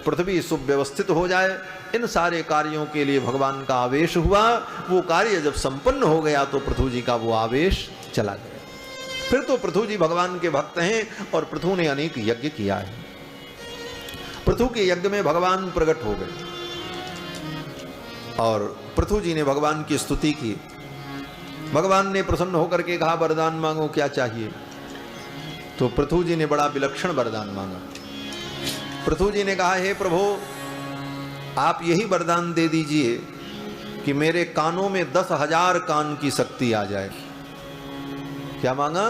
पृथ्वी सुव्यवस्थित हो जाए। इन सारे कार्यों के लिए भगवान का आवेश हुआ। वो कार्य जब संपन्न हो गया तो पृथु जी का वो आवेश चला गया। फिर तो पृथु जी भगवान के भक्त हैं और पृथु ने अनेक यज्ञ किया है। पृथु के यज्ञ में भगवान प्रकट हो गए और पृथु जी ने भगवान की स्तुति की। भगवान ने प्रसन्न होकर के कहा वरदान मांगो, क्या चाहिए? तो पृथु जी ने बड़ा विलक्षण वरदान मांगा। पृथु जी ने कहा, हे प्रभु, आप यही वरदान दे दीजिए कि मेरे कानों में 10,000 कान की शक्ति आ जाए। क्या मांगा?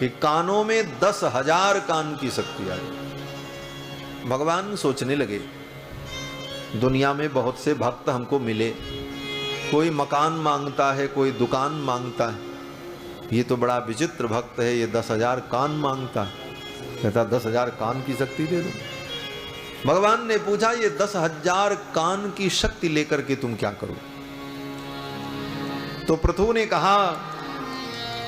कि कानों में 10,000 कान की शक्ति आ गई। भगवान सोचने लगे, दुनिया में बहुत से भक्त हमको मिले, कोई मकान मांगता है, कोई दुकान मांगता है, ये तो बड़ा विचित्र भक्त है, ये 10,000 कान मांगता है। कहता 10,000 कान की शक्ति दे दो। भगवान ने पूछा, ये 10,000 कान की शक्ति लेकर के तुम क्या करो? तो पृथु ने कहा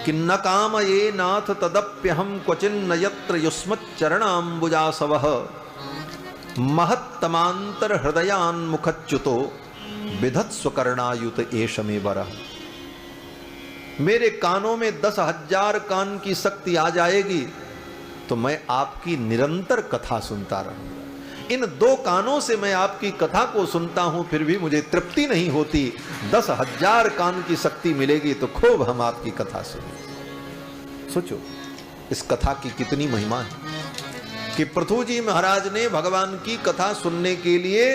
कि न काम ये नाथ तदप्यहम क्वचिन्न यत्र युष्मच्चरणाम्बुजासवः महत्तमांतर हृदयान मुखच्युतो विधत्स्व कर्णायुत एष मे वरः। मेरे कानों में 10,000 कान की शक्ति आ जाएगी तो मैं आपकी निरंतर कथा सुनता रहूंगा। इन 2 कानों से मैं आपकी कथा को सुनता हूं, फिर भी मुझे तृप्ति नहीं होती। 10,000 कान की शक्ति मिलेगी तो खूब हम आपकी कथा सुनेंगे। सोचो इस कथा की कितनी महिमा है कि पृथु जी महाराज ने भगवान की कथा सुनने के लिए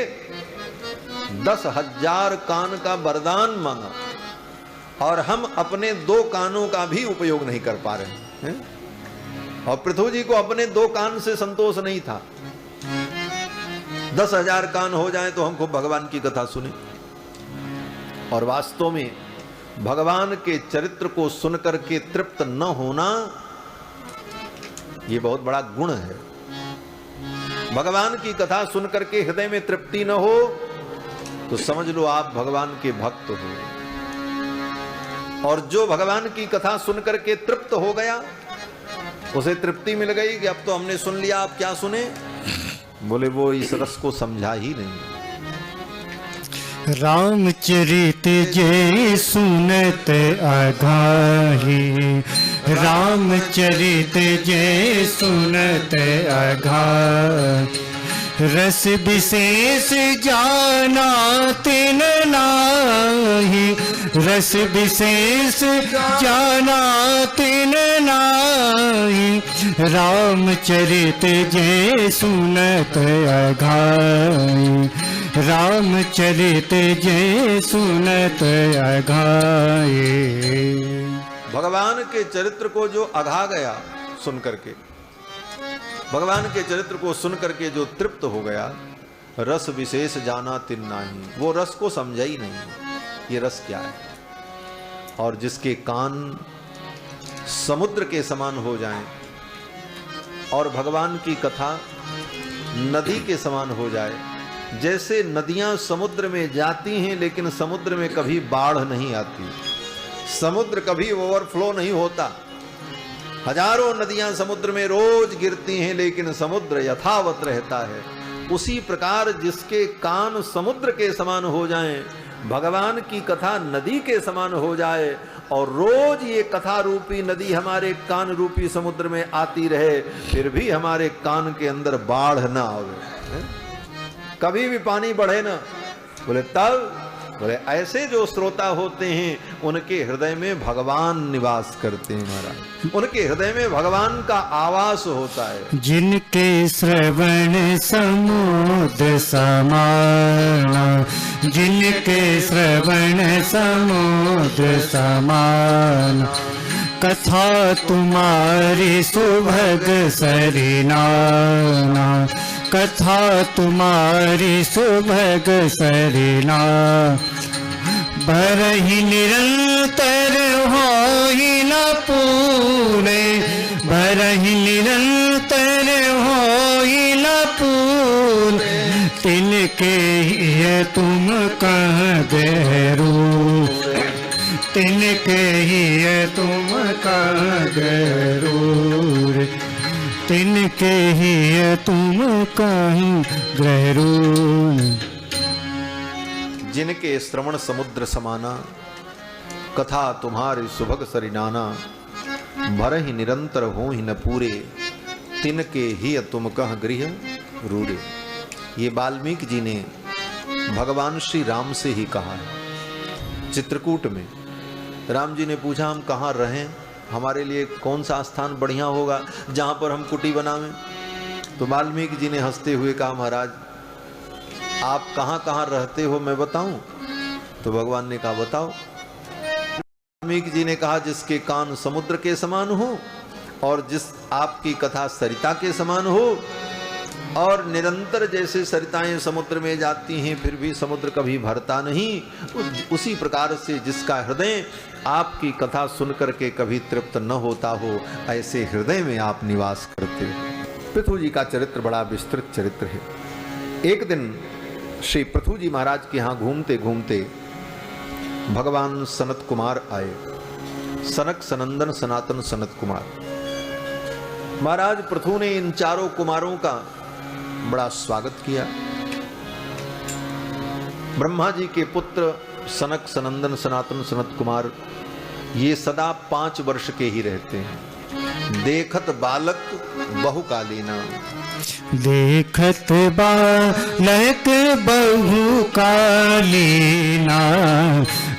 10,000 कान का वरदान मांगा, और हम अपने 2 कानों का भी उपयोग नहीं कर पा रहे हैं। और पृथु जी को अपने 2 कान से संतोष नहीं था। 10,000 कान हो जाए तो हमको भगवान की कथा सुने। और वास्तव में भगवान के चरित्र को सुनकर के तृप्त न होना ये बहुत बड़ा गुण है। भगवान की कथा सुनकर के हृदय में तृप्ति न हो तो समझ लो आप भगवान के भक्त हो। और जो भगवान की कथा सुनकर के तृप्त हो गया, उसे तृप्ति मिल गई कि अब तो हमने सुन लिया, आप क्या सुने? बोले वो इस रस को समझा ही नहीं। रामचरित जे सुनत अघाही, रामचरित जे सुनत अघाही, रस विशेष जाना तिन नाही, रस विशेष जाना तिन नाही, रामचरित जे सुनत अघाई, रामचरित जे सुनत अघाई। भगवान के चरित्र को जो अघा गया सुन करके, भगवान के चरित्र को सुन करके जो तृप्त हो गया, रस विशेष जाना तिन नाही, वो रस को समझा ही नहीं ये रस क्या है। और जिसके कान समुद्र के समान हो जाएं और भगवान की कथा नदी के समान हो जाए, जैसे नदियां समुद्र में जाती हैं लेकिन समुद्र में कभी बाढ़ नहीं आती, समुद्र कभी ओवरफ्लो नहीं होता, हजारों नदियां समुद्र में रोज गिरती हैं लेकिन समुद्र यथावत रहता है, उसी प्रकार जिसके कान समुद्र के समान हो जाएं, भगवान की कथा नदी के समान हो जाए और रोज ये कथा रूपी नदी हमारे कान रूपी समुद्र में आती रहे, फिर भी हमारे कान के अंदर बाढ़ ना आवे, कभी भी पानी बढ़े ना। बोले तब, बोले ऐसे जो श्रोता होते हैं उनके हृदय में भगवान निवास करते हैं महाराज, उनके हृदय में भगवान का आवास होता है। जिनके श्रवण समुद्र समाना, जिनके श्रवण समुद्र समाना, कथा तुम्हारी सुभग सरिनाना, कथा तुम्हारी सुभग सरिना, बरहि निरंतर होई न पूरे, बरहि निरंतर होई न पूरे, तिनके ही तुम कह गहरू, तिनके ही तुम कह गरूर, तिनके ही तुम कहीं गहरूर। जिनके श्रवण समुद्र समाना, कथा तुम्हारी सुभग सरिनाना, भरहि निरंतर हो ही न पूरे, तिनके ही तुम कह गृह रूरे। ये वाल्मीकि जी ने भगवान श्री राम से ही कहा है। चित्रकूट में राम जी ने पूछा हम कहाँ रहें, हमारे लिए कौन सा स्थान बढ़िया होगा जहां पर हम कुटी बनावें। तो वाल्मीकि जी ने हंसते हुए कहा महाराज आप कहां कहां रहते हो मैं बताऊं? तो भगवान ने कहा बताओ। वाल्मीकि जी ने कहा जिसके कान समुद्र के समान हो और जिस आपकी कथा सरिता के समान हो, और निरंतर जैसे सरिताएं समुद्र में जाती हैं फिर भी समुद्र कभी भरता नहीं, उसी प्रकार से जिसका हृदय आपकी कथा सुन करके कभी तृप्त न होता हो, ऐसे हृदय में आप निवास करते हो। पृथु जी का चरित्र बड़ा विस्तृत चरित्र है। एक दिन श्री पृथु जी महाराज के यहाँ घूमते घूमते भगवान सनत कुमार आए। सनक सनंदन सनातन सनत कुमार। महाराज पृथु ने इन चारों कुमारों का बड़ा स्वागत किया। ब्रह्मा जी के पुत्र सनक सनंदन सनातन सनत कुमार ये सदा 5 वर्ष के ही रहते हैं। देखत बालक बहुकालीना, देखत बालक बहुकालीना,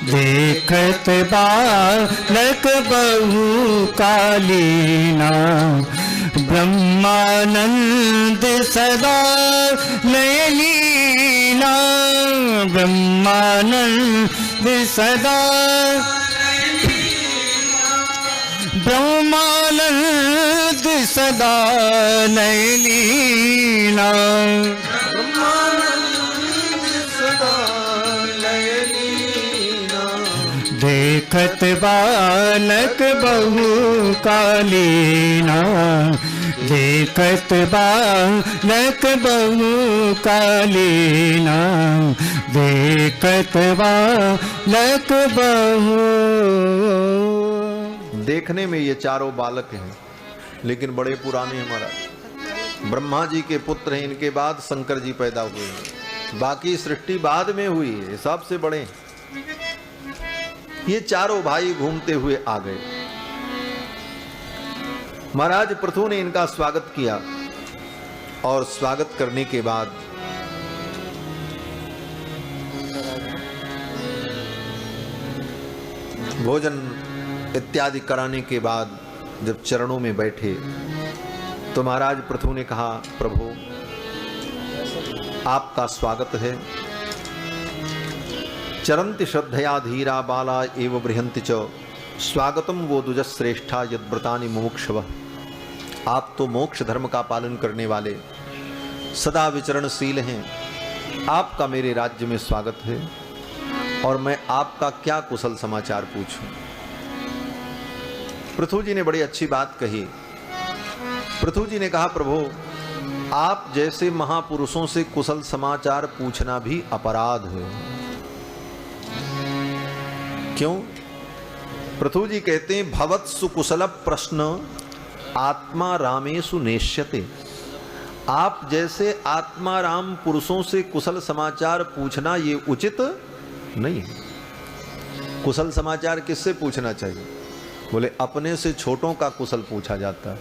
देखत बालक बहुकालीना, ब्रह्मानंद सदा लयलीना, ब्रह्मानंद सदा, ब्रह्मानंद सदा लयलीना, ब्रह्मानंद सदा लयलीना। देखत बालक बहुकालीना, देखत बालक बहुकालीना, देखत बालक बहु। देखने में ये चारों बालक हैं लेकिन बड़े पुराने हैं महाराज। ब्रह्मा जी के पुत्र हैं, इनके बाद शंकर जी पैदा हुए हैं, बाकी सृष्टि बाद में हुई है, सबसे बड़े हैं। ये चारों भाई घूमते हुए आ गए। महाराज पृथु ने इनका स्वागत किया और स्वागत करने के बाद भोजन इत्यादि कराने के बाद जब चरणों में बैठे तो महाराज पृथु ने कहा, प्रभु आपका स्वागत है। चरंति श्रद्धया धीरा बाला एव बृहंति च, स्वागतम वो दुजश्रेष्ठा यद्व्रतानि मुमुक्षवः। आप तो मोक्ष धर्म का पालन करने वाले सदा विचरणशील हैं, आपका मेरे राज्य में स्वागत है और मैं आपका क्या कुशल समाचार पूछूं। पृथु जी ने बड़ी अच्छी बात कही। पृथु जी ने कहा, प्रभु आप जैसे महापुरुषों से कुशल समाचार पूछना भी अपराध है। क्यों? पृथु जी कहते हैं, भवत्सु कुशल प्रश्न आत्मा रामेषु नेष्यते। आप जैसे आत्मा राम पुरुषों से कुशल समाचार पूछना ये उचित नहीं है। कुशल समाचार किससे पूछना चाहिए? बोले अपने से छोटों का कुशल पूछा जाता है।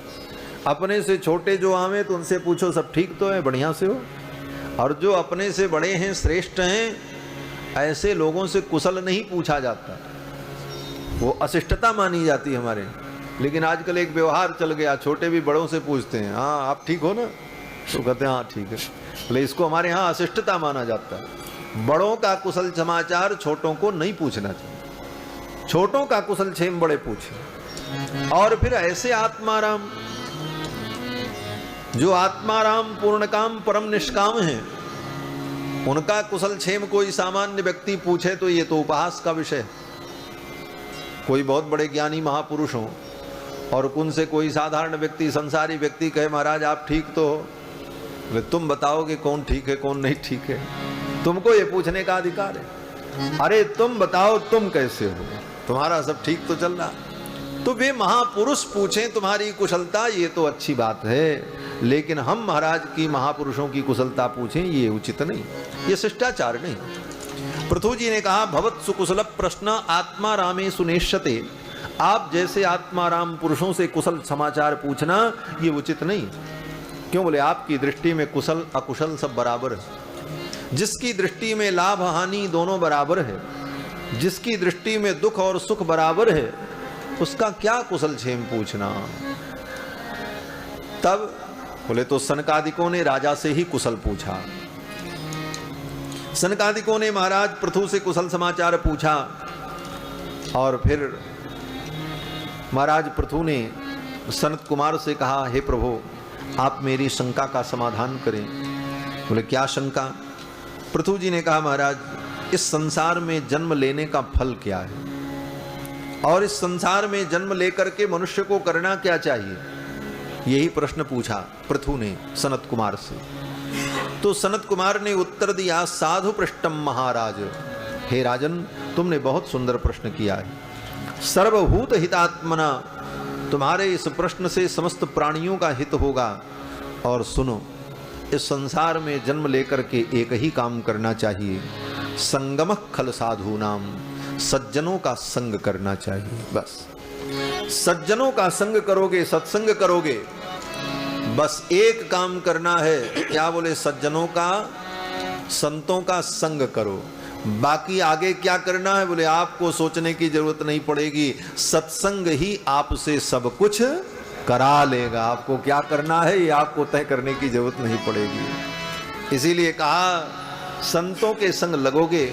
अपने से छोटे जो आवे तो उनसे पूछो सब ठीक तो है, बढ़िया से हो। और जो अपने से बड़े हैं, श्रेष्ठ हैं, ऐसे लोगों से कुशल नहीं पूछा जाता, वो अशिष्टता मानी जाती है हमारे। लेकिन आजकल एक व्यवहार चल गया, छोटे भी बड़ों से पूछते हैं, हाँ आप ठीक हो ना, तो कहते हैं हाँ ठीक है। बोले इसको हमारे यहाँ अशिष्टता माना जाता है। बड़ों का कुशल समाचार छोटों को नहीं पूछना चाहिए, छोटों का कुशल क्षेम बड़े पूछे। और फिर ऐसे आत्माराम जो आत्माराम पूर्ण काम परम निष्काम हैं, उनका कुशल क्षेम कोई सामान्य व्यक्ति पूछे तो ये तो उपहास का विषय है। कोई बहुत बड़े ज्ञानी महापुरुष हो और उनसे कोई साधारण व्यक्ति, संसारी व्यक्ति कहे महाराज आप ठीक तो हो, तुम बताओगे कौन ठीक है कौन नहीं ठीक है, तुमको ये पूछने का अधिकार है। अरे तुम बताओ तुम कैसे हो, तुम्हारा सब ठीक तो चल रहा। तो वे महापुरुष पूछें तुम्हारी कुशलता, ये तो अच्छी बात है, लेकिन हम महाराज की महापुरुषों की कुशलता पूछें ये उचित नहीं, ये शिष्टाचार नहीं। पृथु जी ने कहा, भवत्सु कुशल प्रश्न आत्मा रामे सुनेष्यते। आप जैसे आत्मा राम पुरुषों से कुशल समाचार पूछना ये उचित नहीं। क्यों? बोले आपकी दृष्टि में कुशल अकुशल सब बराबर है। जिसकी दृष्टि में लाभ हानि दोनों बराबर है, जिसकी दृष्टि में दुख और सुख बराबर है, उसका क्या कुशल क्षेम पूछना। तब बोले तो सनकादिकों ने राजा से ही कुशल पूछा। सनकादिकों ने महाराज पृथु से कुशल समाचार पूछा और फिर महाराज पृथु ने सनत कुमार से कहा, हे प्रभु आप मेरी शंका का समाधान करें। बोले क्या शंका? पृथु जी ने कहा, महाराज इस संसार में जन्म लेने का फल क्या है, और इस संसार में जन्म लेकर के मनुष्य को करना क्या चाहिए? यही प्रश्न पूछा पृथु ने सनत कुमार से। तो सनत कुमार ने उत्तर दिया, साधु पृष्ठम महाराज। हे राजन, तुमने बहुत सुंदर प्रश्न किया है। सर्वभूत हितात्मना, तुम्हारे इस प्रश्न से समस्त प्राणियों का हित होगा। और सुनो, इस संसार में जन्म लेकर के एक ही काम करना चाहिए, संगम खल साधु नाम, सज्जनों का संग करना चाहिए। बस सज्जनों का संग करोगे, सत्संग करोगे, बस एक काम करना है। क्या बोले? सज्जनों का, संतों का संग करो। बाकी आगे क्या करना है? बोले आपको सोचने की जरूरत नहीं पड़ेगी, सत्संग ही आपसे सब कुछ करा लेगा। आपको क्या करना है ये आपको तय करने की जरूरत नहीं पड़ेगी। इसीलिए कहा, संतों के संग लगोगे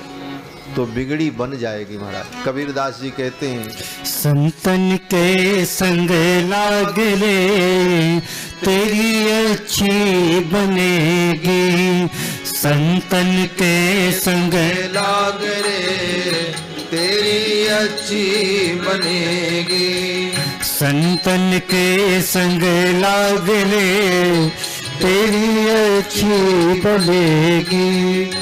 तो बिगड़ी बन जाएगी। महाराज कबीरदास जी कहते हैं, संतन के संग लाग रे तेरी अच्छी बनेगी। संतन के संग लाग रे तेरी अच्छी बनेगी। संतन के संग लाग रे तेरी अच्छी बनेगी।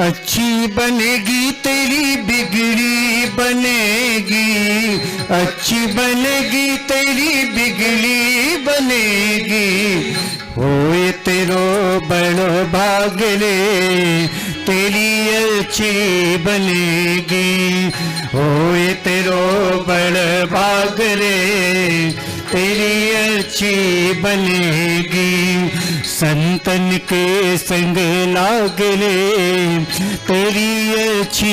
अच्छी बनेगी तेरी बिगड़ी बनेगी। अच्छी बनेगी तेरी बिगड़ी बनेगी। होए तेरो बड़ो भाग रे तेरी अच्छी बनेगी। होए तेरो बड़ भाग रे तेरी अच्छी बनेगी। संतन के संग लाग रे तेरी अच्छी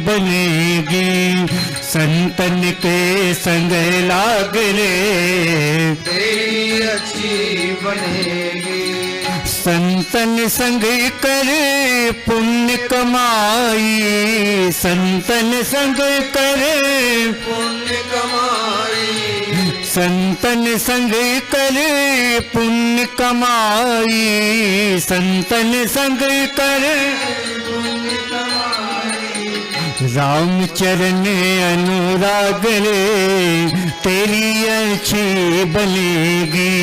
बनेगी। संतन के संग लाग रे तेरी अच्छी बनेगी। संतन संग करे पुण्य कमाई। संतन संग करे पुण्य कमाई। संतन संग करे पुण्य कमाई। संतन संग करे पुण्य कमाई। राम चरण अनुराग रे तेरी अच्छी बनेगी।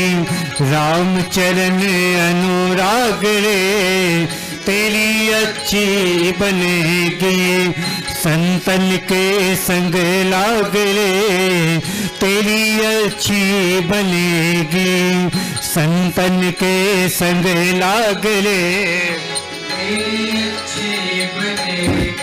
राम चरण अनुराग रे तेरी अच्छी बनेगी। संतन के संग लाग रे तेरी अच्छी बनेगी। संतन के संग लाग रे तेरी अच्छी बनेगी।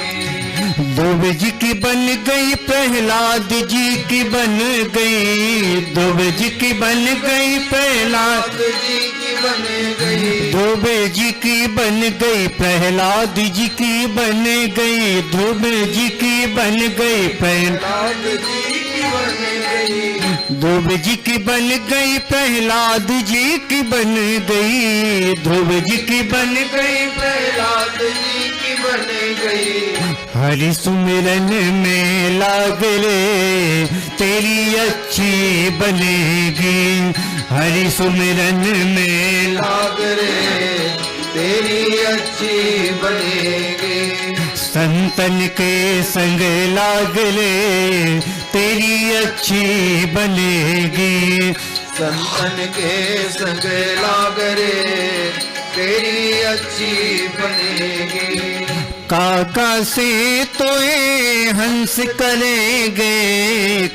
ध्रुव जी की बन गई, प्रहलाद जी की बन गई। ध्रुव जी की बन गई, प्रहलाद जी की बन गई। ध्रुव जी की बन गई, प्रहलाद जी की बन गई। ध्रुव जी की बन गई, प्रहलाद जी की बन गई। ध्रुव जी की बन गई, प्रहलाद जी की बन गई। ध्रुव जी की बन गई, प्रहलाद जी की बन गई। हरि सुमिरन में लाग रे तेरी अच्छी बनेगी। हरि सुमिरन में लाग रे तेरी अच्छी बनेगी। संतन के संग लाग रे तेरी अच्छी बनेगी। संतन के संग लाग रे तेरी अच्छी बनेगी। कागा से तोए हंस करेंगे।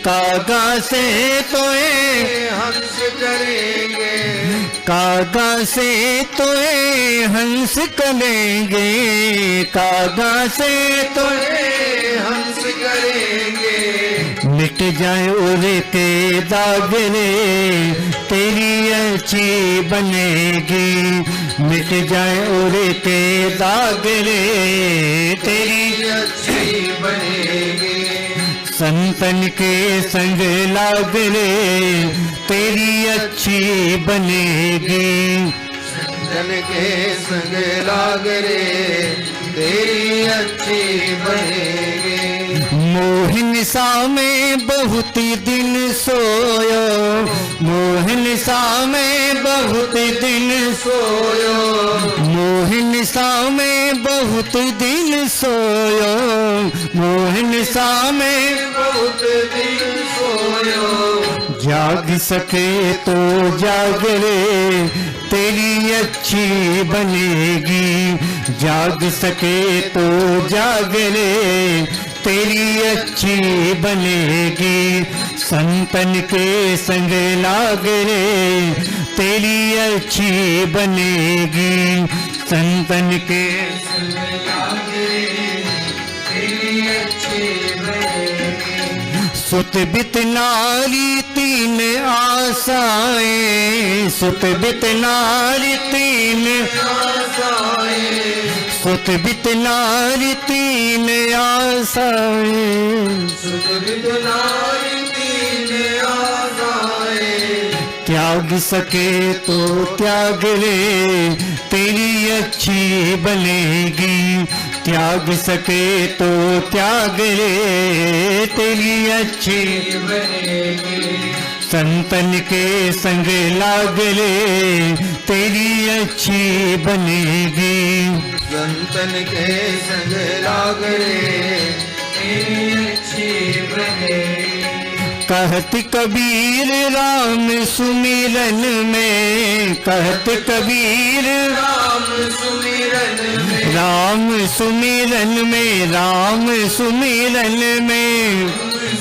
कागा से तोए हंस करेंगे। कागा से तोए हंस करेंगे। कागा से तोए हंस करेंगे। मिट जाए उरे के दाग रे तेरी अच्छी बनेगी। मिट जाए उरे के दाग रे तेरी अच्छी बनेगी। संतन के संग लाग रे तेरी अच्छी बनेगी। संतन के संग लाग रे तेरी अच्छी बनेगी। मोहन सा में बहुत दिन सोयो, मोहन सा में बहुत दिन सोयो, मोहन सा में बहुत दिन सोयो, मोहन सा में बहुत दिन सोयो। जाग सके तो जाग रे तेरी अच्छी बनेगी, जाग सके तो जाग रे तेरी अच्छी बनेगी। संतन के संग लाग रे तेरी अच्छी बनेगी, संतन के संग लाग रे तेरी अच्छी बनेगी। सुत बित नारी तीन आशाएं, सुत बित नारी तीन आशाएं, सुत बित नारी तीन आशाएं, सुत बित नारी तीन आशाएं। त्याग सके तो त्याग रे तेरी अच्छी बनेगी, त्याग सके तो त्याग रे तेरी अच्छी बनेगी। संतन के संग लाग रे तेरी अच्छी बनेगी, संतन के संग लाग रे तेरी अच्छी बनेगी। कहत कबीर राम सुमिरन में, कहत कबीर राम सुमिरन में, राम सुमिरन में, राम सुमिरन में,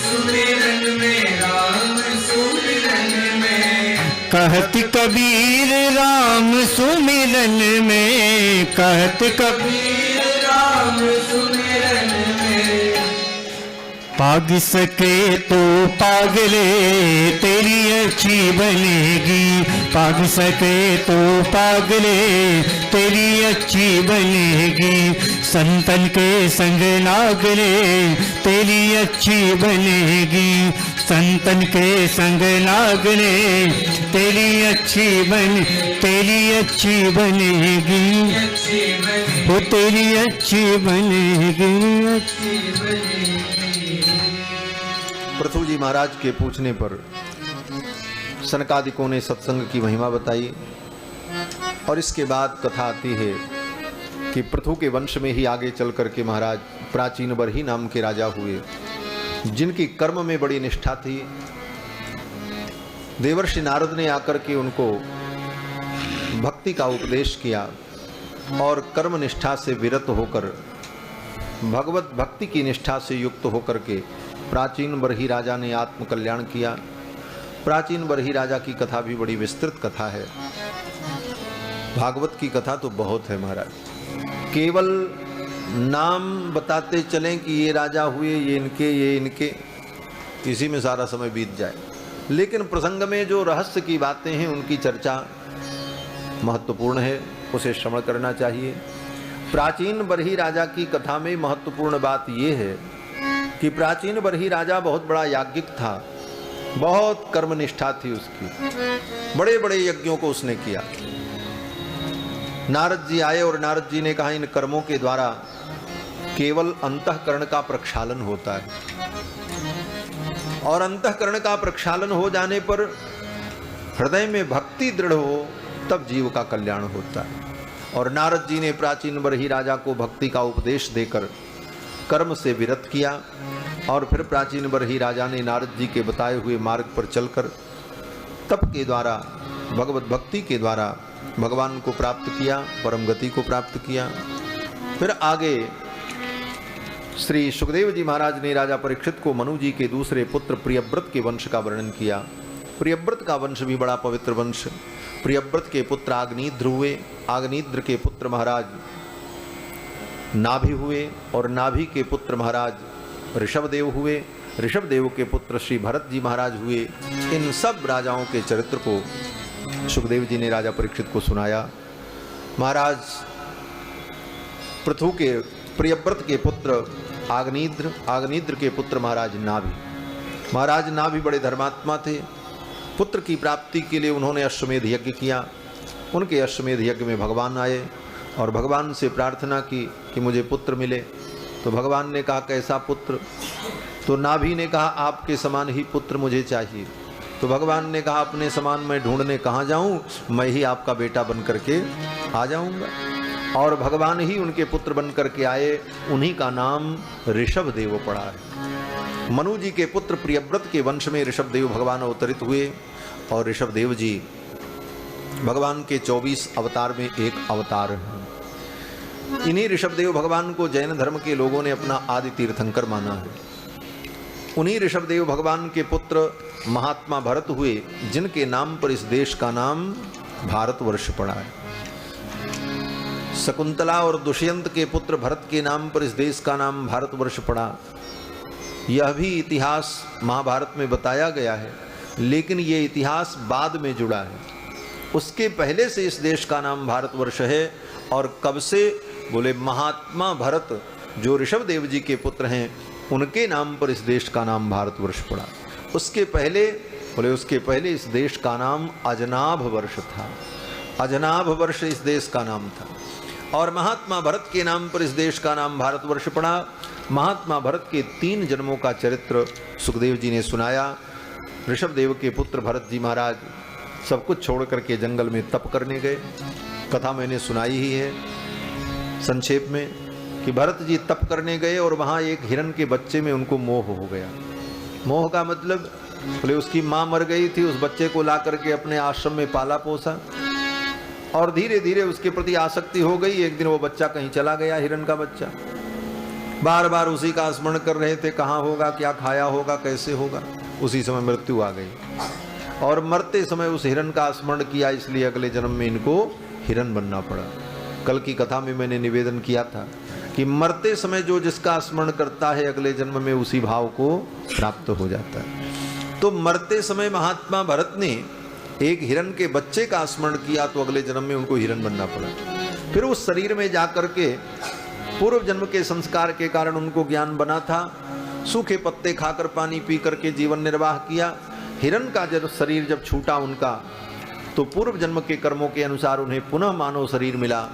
सुमिरन में, राम सुमिरन में। कहत कबीर राम सुमिरन में, कहत कबीर राम सुमिरन में। पाग सके तो पागले तेरी अच्छी बनेगी, पाग सके तो पागले तेरी अच्छी बनेगी। संतन के संग लागले तेरी अच्छी बनेगी, संतन के संग लागले तेरी अच्छी तेरी अच्छी बनेगी, वो तेरी अच्छी बनेगी, अच्छी बनेगी। पृथु जी महाराज के पूछने पर सनकादिकों ने सत्संग की महिमा बताई और इसके बाद कथा आती है कि पृथु के वंश में ही आगे चल करके महाराज प्राचीन बरही नाम के राजा हुए, जिनकी कर्म में बड़ी निष्ठा थी। देवर्षि नारद ने आकर के उनको भक्ति का उपदेश किया और कर्म निष्ठा से विरत होकर भगवत भक्ति की निष्ठा से युक्त होकर के प्राचीन बरही राजा ने आत्म कल्याण किया। प्राचीन बरही राजा की कथा भी बड़ी विस्तृत कथा है। भागवत की कथा तो बहुत है महाराज, केवल नाम बताते चलें कि ये राजा हुए, ये इनके, इसी में सारा समय बीत जाए। लेकिन प्रसंग में जो रहस्य की बातें हैं उनकी चर्चा महत्वपूर्ण है, उसे श्रवण करना चाहिए। प्राचीन बरही राजा की कथा में महत्वपूर्ण बात यह है कि प्राचीन बरही राजा बहुत बड़ा याज्ञिक था, बहुत कर्मनिष्ठा थी उसकी, बड़े बड़े यज्ञों को उसने किया। नारद जी आए और नारद जी ने कहा इन कर्मों के द्वारा केवल अंतःकरण का प्रक्षालन होता है, और अंतःकरण का प्रक्षालन हो जाने पर हृदय में भक्ति दृढ़ हो तब जीव का कल्याण होता है। और नारद जी ने प्राचीन बरही राजा को भक्ति का उपदेश देकर कर्म से विरत किया और फिर प्राचीन बरही राजा ने नारद जी के बताए हुए मार्ग पर चलकर तप के द्वारा, भगवत भक्ति के द्वारा भगवान को प्राप्त किया, परम गति को प्राप्त किया। फिर आगे श्री सुखदेव जी महाराज ने राजा परीक्षित को मनु जी के दूसरे पुत्र प्रियव्रत के वंश का वर्णन किया। प्रियव्रत का वंश भी बड़ा पवित्र वंश। प्रियव्रत के पुत्र आग्निद्र हुए, आग्निद्र के पुत्र महाराज नाभि हुए और नाभि के पुत्र महाराज ऋषभदेव हुए, ऋषभदेव के पुत्र श्री भरत जी महाराज हुए। इन सब राजाओं के चरित्र को सुखदेव जी ने राजा परीक्षित को सुनाया। महाराज पृथु के प्रियव्रत के पुत्र आग्निद्र, आग्निद्र के पुत्र महाराज नाभि। महाराज नाभि बड़े धर्मात्मा थे। पुत्र की प्राप्ति के लिए उन्होंने अश्वमेध यज्ञ किया। उनके अश्वमेध यज्ञ में भगवान आए और भगवान से प्रार्थना की कि मुझे पुत्र मिले। तो भगवान ने कहा कैसा पुत्र? तो नाभि ने कहा आपके समान ही पुत्र मुझे चाहिए। तो भगवान ने कहा अपने समान मैं ढूंढने कहाँ जाऊं, मैं ही आपका बेटा बन करके आ जाऊंगा। और भगवान ही उनके पुत्र बन करके आए, उन्हीं का नाम ऋषभ देव पड़ा है। मनु जी के पुत्र प्रियव्रत के वंश में ऋषभ देव भगवान अवतरित हुए और ऋषभ देव जी भगवान के 24 अवतार में एक अवतार है। इन्हीं ऋषभ देव भगवान को जैन धर्म के लोगों ने अपना आदि तीर्थंकर माना है। उन्हीं ऋषभ देव भगवान के पुत्र महात्मा भरत हुए, जिनके नाम पर इस देश का नाम भारतवर्ष पड़ा है। शकुंतला और दुष्यंत के पुत्र भरत के नाम पर इस देश का नाम भारतवर्ष पड़ा। यह भी इतिहास महाभारत में बताया गया है, लेकिन ये इतिहास बाद में जुड़ा है। उसके पहले से इस देश का नाम भारतवर्ष है। और कब से? बोले महात्मा भरत जो ऋषभ देव जी के पुत्र हैं, उनके नाम पर इस देश का नाम भारतवर्ष पड़ा। उसके पहले बोले उसके पहले इस देश का नाम अजनाभ वर्ष था। अजनाभ वर्ष इस देश का नाम था। और महात्मा भरत के नाम पर इस देश का नाम भारतवर्ष पड़ा। महात्मा भरत के 3 जन्मों का चरित्र सुखदेव जी ने सुनाया। ऋषभ देव के पुत्र भरत जी महाराज सब कुछ छोड़ करके जंगल में तप करने गए। कथा मैंने सुनाई ही है संक्षेप में कि भरत जी तप करने गए और वहाँ एक हिरण के बच्चे में उनको मोह हो गया। मोह का मतलब बोले उसकी माँ मर गई थी, उस बच्चे को ला करके अपने आश्रम में पाला पोसा और धीरे धीरे उसके प्रति आसक्ति हो गई। एक दिन वो बच्चा कहीं चला गया, हिरण का बच्चा। बार बार उसी का स्मरण कर रहे थे, कहाँ होगा, क्या खाया होगा, कैसे होगा। उसी समय मृत्यु आ गई और मरते समय उस हिरण का स्मरण किया, इसलिए अगले जन्म में इनको हिरण बनना पड़ा। कल की कथा में मैंने निवेदन किया था कि मरते समय जो जिसका स्मरण करता है, अगले जन्म में उसी भाव को प्राप्त हो जाता है। तो मरते समय महात्मा भरत ने एक हिरण के बच्चे का स्मरण किया, तो अगले जन्म में उनको हिरण बनना पड़ा। फिर उस शरीर में जाकर के पूर्व जन्म के संस्कार के कारण उनको ज्ञान बना था। सूखे पत्ते खाकर पानी पी करके जीवन निर्वाह किया। हिरण का जब शरीर जब छूटा उनका, तो पूर्व जन्म के कर्मों के अनुसार उन्हें पुनः मानव शरीर मिला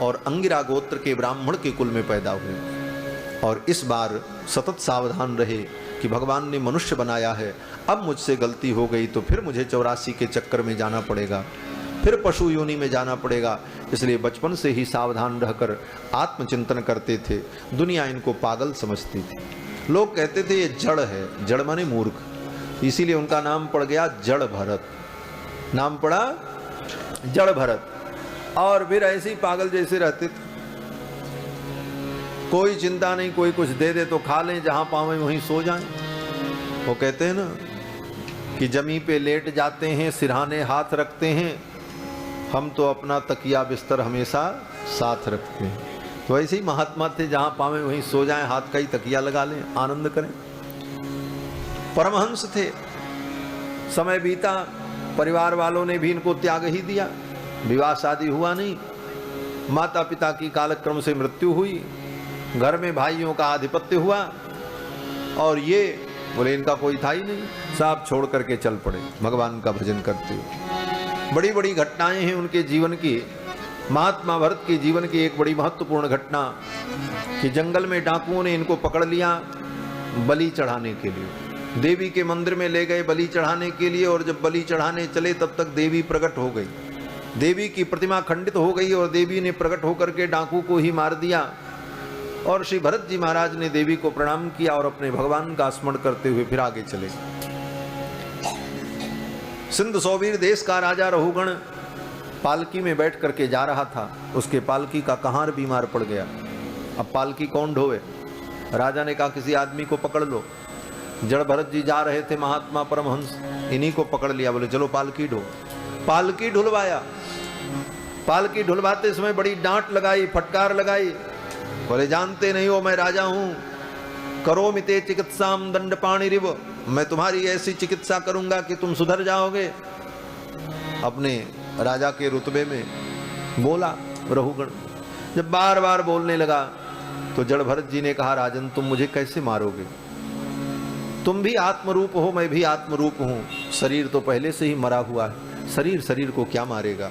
और अंगिरा गोत्र के ब्राह्मण के कुल में पैदा हुए। और इस बार सतत सावधान रहे कि भगवान ने मनुष्य बनाया है, अब मुझसे गलती हो गई तो फिर मुझे 84 के चक्कर में जाना पड़ेगा, फिर पशु योनि में जाना पड़ेगा। इसलिए बचपन से ही सावधान रहकर आत्मचिंतन करते थे। दुनिया इनको पागल समझती थी। लोग कहते थे ये जड़ है, जड़ माने मूर्ख, इसीलिए उनका नाम पड़ गया जड़ भरत। नाम पड़ा जड़ भरत। और फिर ऐसे ही पागल जैसे रहते थे, कोई चिंता नहीं, कोई कुछ दे दे तो खा लें, जहां पावे वहीं सो जाएं। वो कहते हैं ना कि जमी पे लेट जाते हैं, सिरहाने हाथ रखते हैं, हम तो अपना तकिया बिस्तर हमेशा साथ रखते हैं। तो ऐसे ही महात्मा थे, जहां पावे वहीं सो जाएं, हाथ का ही तकिया लगा लें, आनंद करें। परमहंस थे। समय बीता, परिवार वालों ने भी इनको त्याग ही दिया, विवाह शादी हुआ नहीं, माता पिता की कालक्रम से मृत्यु हुई, घर में भाइयों का आधिपत्य हुआ और ये बोले इनका कोई था ही नहीं, सब छोड़ करके चल पड़े भगवान का भजन करते हुए। बड़ी बड़ी घटनाएं हैं उनके जीवन की। महात्मा भरत के जीवन की एक बड़ी महत्वपूर्ण घटना कि जंगल में डाकुओं ने इनको पकड़ लिया बलि चढ़ाने के लिए। देवी के मंदिर में ले गए बलि चढ़ाने के लिए, और जब बलि चढ़ाने चले तब तक देवी प्रकट हो गई। देवी की प्रतिमा खंडित हो गई और देवी ने प्रकट होकर के डाकू को ही मार दिया। और श्री भरत जी महाराज ने देवी को प्रणाम किया और अपने भगवान का स्मरण करते हुए फिर आगे चले। सिंध सौवीर देश का राजा रहुगण पालकी में बैठ करके जा रहा था। उसके पालकी का कहार बीमार पड़ गया। अब पालकी कौन ढोवे? राजा ने कहा किसी आदमी को पकड़ लो। जड़ भरत जी जा रहे थे, महात्मा परमहंस, इन्हीं को पकड़ लिया। बोले चलो पालकी ढो। पालकी ढुलवाया। पालकी ढुलवाते समय बड़ी डांट लगाई, फटकार लगाई। बोले जानते नहीं हो मैं राजा हूं, करो मिते चिकित्साम दंड पाणी रिव, मैं तुम्हारी ऐसी चिकित्सा करूंगा कि तुम सुधर जाओगे। अपने राजा के रुतबे में बोला रहुगण। जब बार बार बोलने लगा तो जड़ भरत जी ने कहा राजन तुम मुझे कैसे मारोगे? तुम भी आत्मरूप हो, मैं भी आत्मरूप हूं। शरीर तो पहले से ही मरा हुआ है, शरीर शरीर को क्या मारेगा?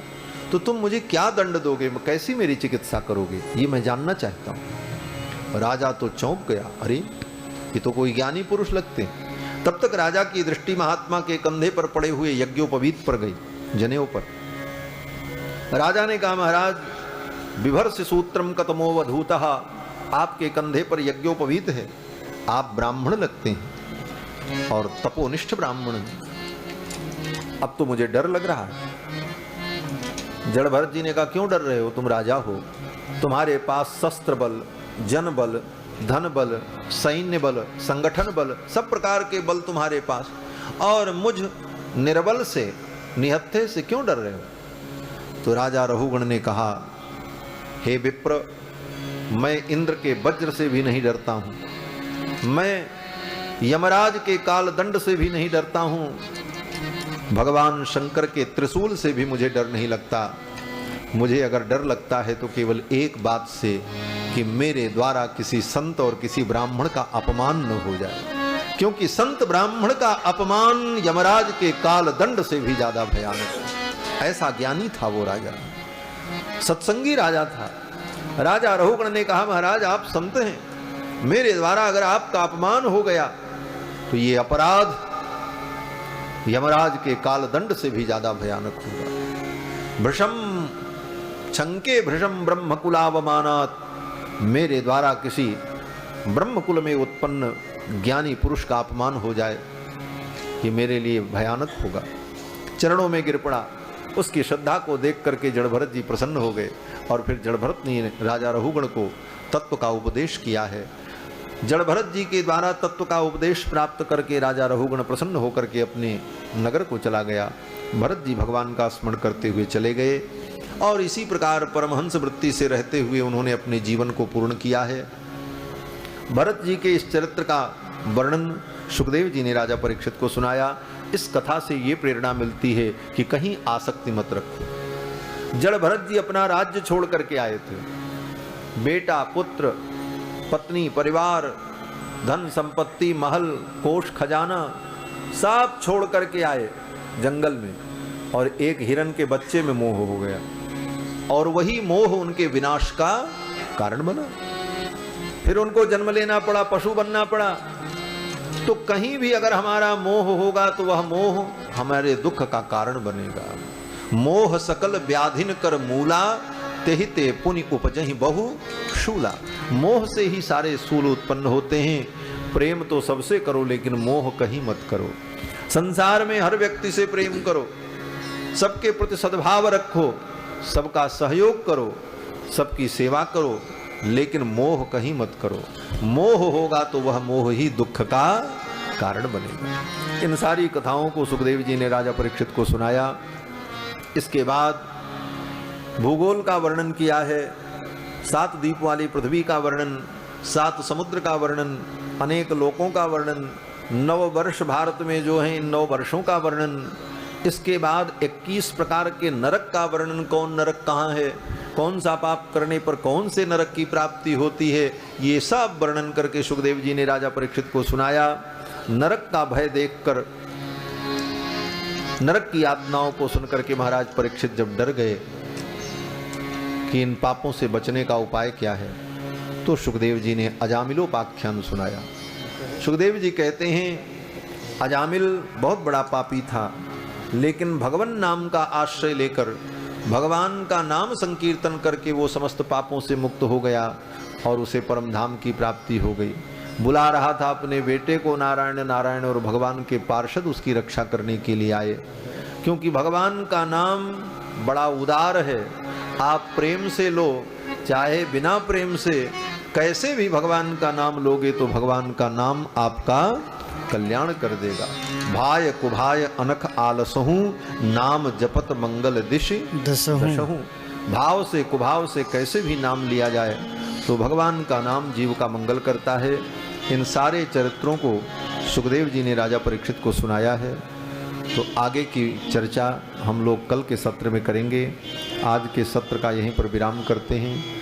तो तुम मुझे क्या दंड दोगे, कैसी मेरी चिकित्सा करोगे, ये मैं जानना चाहता हूं। राजा तो चौंक गया, अरे ये तो कोई ज्ञानी पुरुष लगते हैं। तब तक राजा की दृष्टि महात्मा के कंधे पर पड़े हुए यज्ञोपवीत पर गई, जनेऊ पर। राजा ने कहा, महाराज बिभर्ष सूत्रम कतमो वधूतः, आपके कंधे पर यज्ञोपवीत है, आप ब्राह्मण लगते हैं और तपोनिष्ठ ब्राह्मण हैं। अब तो मुझे डर लग रहा है। जड़ भरत जी ने कहा, क्यों डर रहे हो, तुम राजा हो, तुम्हारे पास शस्त्र बल, जन बल, धन बल, सैन्य बल, संगठन बल, सब प्रकार के बल तुम्हारे पास, और मुझ निर्बल से, निहत्थे से क्यों डर रहे हो। तो राजा रहुगण ने कहा, हे विप्र, मैं इंद्र के वज्र से भी नहीं डरता हूं, मैं यमराज के काल दंड से भी नहीं डरता हूं, भगवान शंकर के त्रिशूल से भी मुझे डर नहीं लगता। मुझे अगर डर लगता है तो केवल एक बात से, कि मेरे द्वारा किसी संत और किसी ब्राह्मण का अपमान न हो जाए, क्योंकि संत ब्राह्मण का अपमान यमराज के काल दंड से भी ज्यादा भयानक है। ऐसा ज्ञानी था वो राजा, सत्संगी राजा था। राजा रहुगण ने कहा, महाराज आप संत हैं, मेरे द्वारा अगर आपका अपमान हो गया तो ये अपराध यमराज के काल दंड से भी ज्यादा भयानक होगा। भृशम छंके भृशम ब्रह्मकुलावमानात्, मेरे द्वारा किसी ब्रह्मकुल में उत्पन्न ज्ञानी पुरुष का अपमान हो जाए, ये मेरे लिए भयानक होगा। चरणों में गिर पड़ा। उसकी श्रद्धा को देख करके जड़ भरत जी प्रसन्न हो गए, और फिर जड़ भरत ने राजा रहुगण को तत्व का उपदेश किया है। जड़ भरत जी के द्वारा तत्व का उपदेश प्राप्त करके राजा रहुगण प्रसन्न होकर के अपने नगर को चला गया। भरत जी भगवान का स्मरण करते हुए चले गए, और इसी प्रकार परमहंस वृत्ति से रहते हुए उन्होंने अपने जीवन को पूर्ण किया है। भरत जी के इस चरित्र का वर्णन सुखदेव जी ने राजा परीक्षित को सुनाया। इस कथा से ये प्रेरणा मिलती है कि कहीं आसक्ति मत रखो। जड़ भरत जी अपना राज्य छोड़ करके आए थे, बेटा, पुत्र, पत्नी, परिवार, धन संपत्ति, महल, कोष, खजाना सब छोड़ करके आए जंगल में, और एक हिरन के बच्चे में मोह हो गया, और वही मोह उनके विनाश का कारण बना। फिर उनको जन्म लेना पड़ा, पशु बनना पड़ा। तो कहीं भी अगर हमारा मोह होगा तो वह मोह हमारे दुख का कारण बनेगा। मोह सकल व्याधिन कर मूला, तेहि ते पुनि उपजहि बहु शूला। मोह से ही सारे शूल उत्पन्न होते हैं। प्रेम तो सबसे करो, लेकिन मोह कहीं मत करो। संसार में हर व्यक्ति से प्रेम करो, सबके प्रति सद्भाव रखो, सबका सहयोग करो, सबकी सेवा करो, लेकिन मोह कहीं मत करो। मोह होगा तो वह मोह ही दुख का कारण बनेगा। इन सारी कथाओं को सुखदेव जी ने राजा परीक्षित को सुनाया। इसके बाद भूगोल का वर्णन किया है, 7 द्वीप वाली पृथ्वी का वर्णन, 7 समुद्र का वर्णन, अनेक लोकों का वर्णन, 9 वर्ष भारत में जो है इन 9 वर्षों का वर्णन। इसके बाद 21 प्रकार के नरक का वर्णन, कौन नरक कहाँ है, कौन सा पाप करने पर कौन से नरक की प्राप्ति होती है, ये सब वर्णन करके सुखदेव जी ने राजा परीक्षित को सुनाया। नरक का भय देखकर, नरक की यातनाओं को सुनकर के महाराज परीक्षित जब डर गए कि इन पापों से बचने का उपाय क्या है, तो सुखदेव जी ने अजामिलोपाख्यान सुनाया। सुखदेव जी कहते हैं, अजामिल बहुत बड़ा पापी था, लेकिन भगवान नाम का आश्रय लेकर भगवान का नाम संकीर्तन करके वो समस्त पापों से मुक्त हो गया और उसे परम धाम की प्राप्ति हो गई। बुला रहा था अपने बेटे को नारायण नारायण, और भगवान के पार्षद उसकी रक्षा करने के लिए आए, क्योंकि भगवान का नाम बड़ा उदार है। आप प्रेम से लो, चाहे बिना प्रेम से, कैसे भी भगवान का नाम लोगे तो भगवान का नाम आपका कल्याण कर देगा। भाय कुभाय अनख आलसहु, नाम जपत मंगल दिश दशहु। भाव से कुभाव से कैसे भी नाम लिया जाए तो भगवान का नाम जीव का मंगल करता है। इन सारे चरित्रों को सुखदेव जी ने राजा परीक्षित को सुनाया है। तो आगे की चर्चा हम लोग कल के सत्र में करेंगे। आज के सत्र का यहीं पर विराम करते हैं।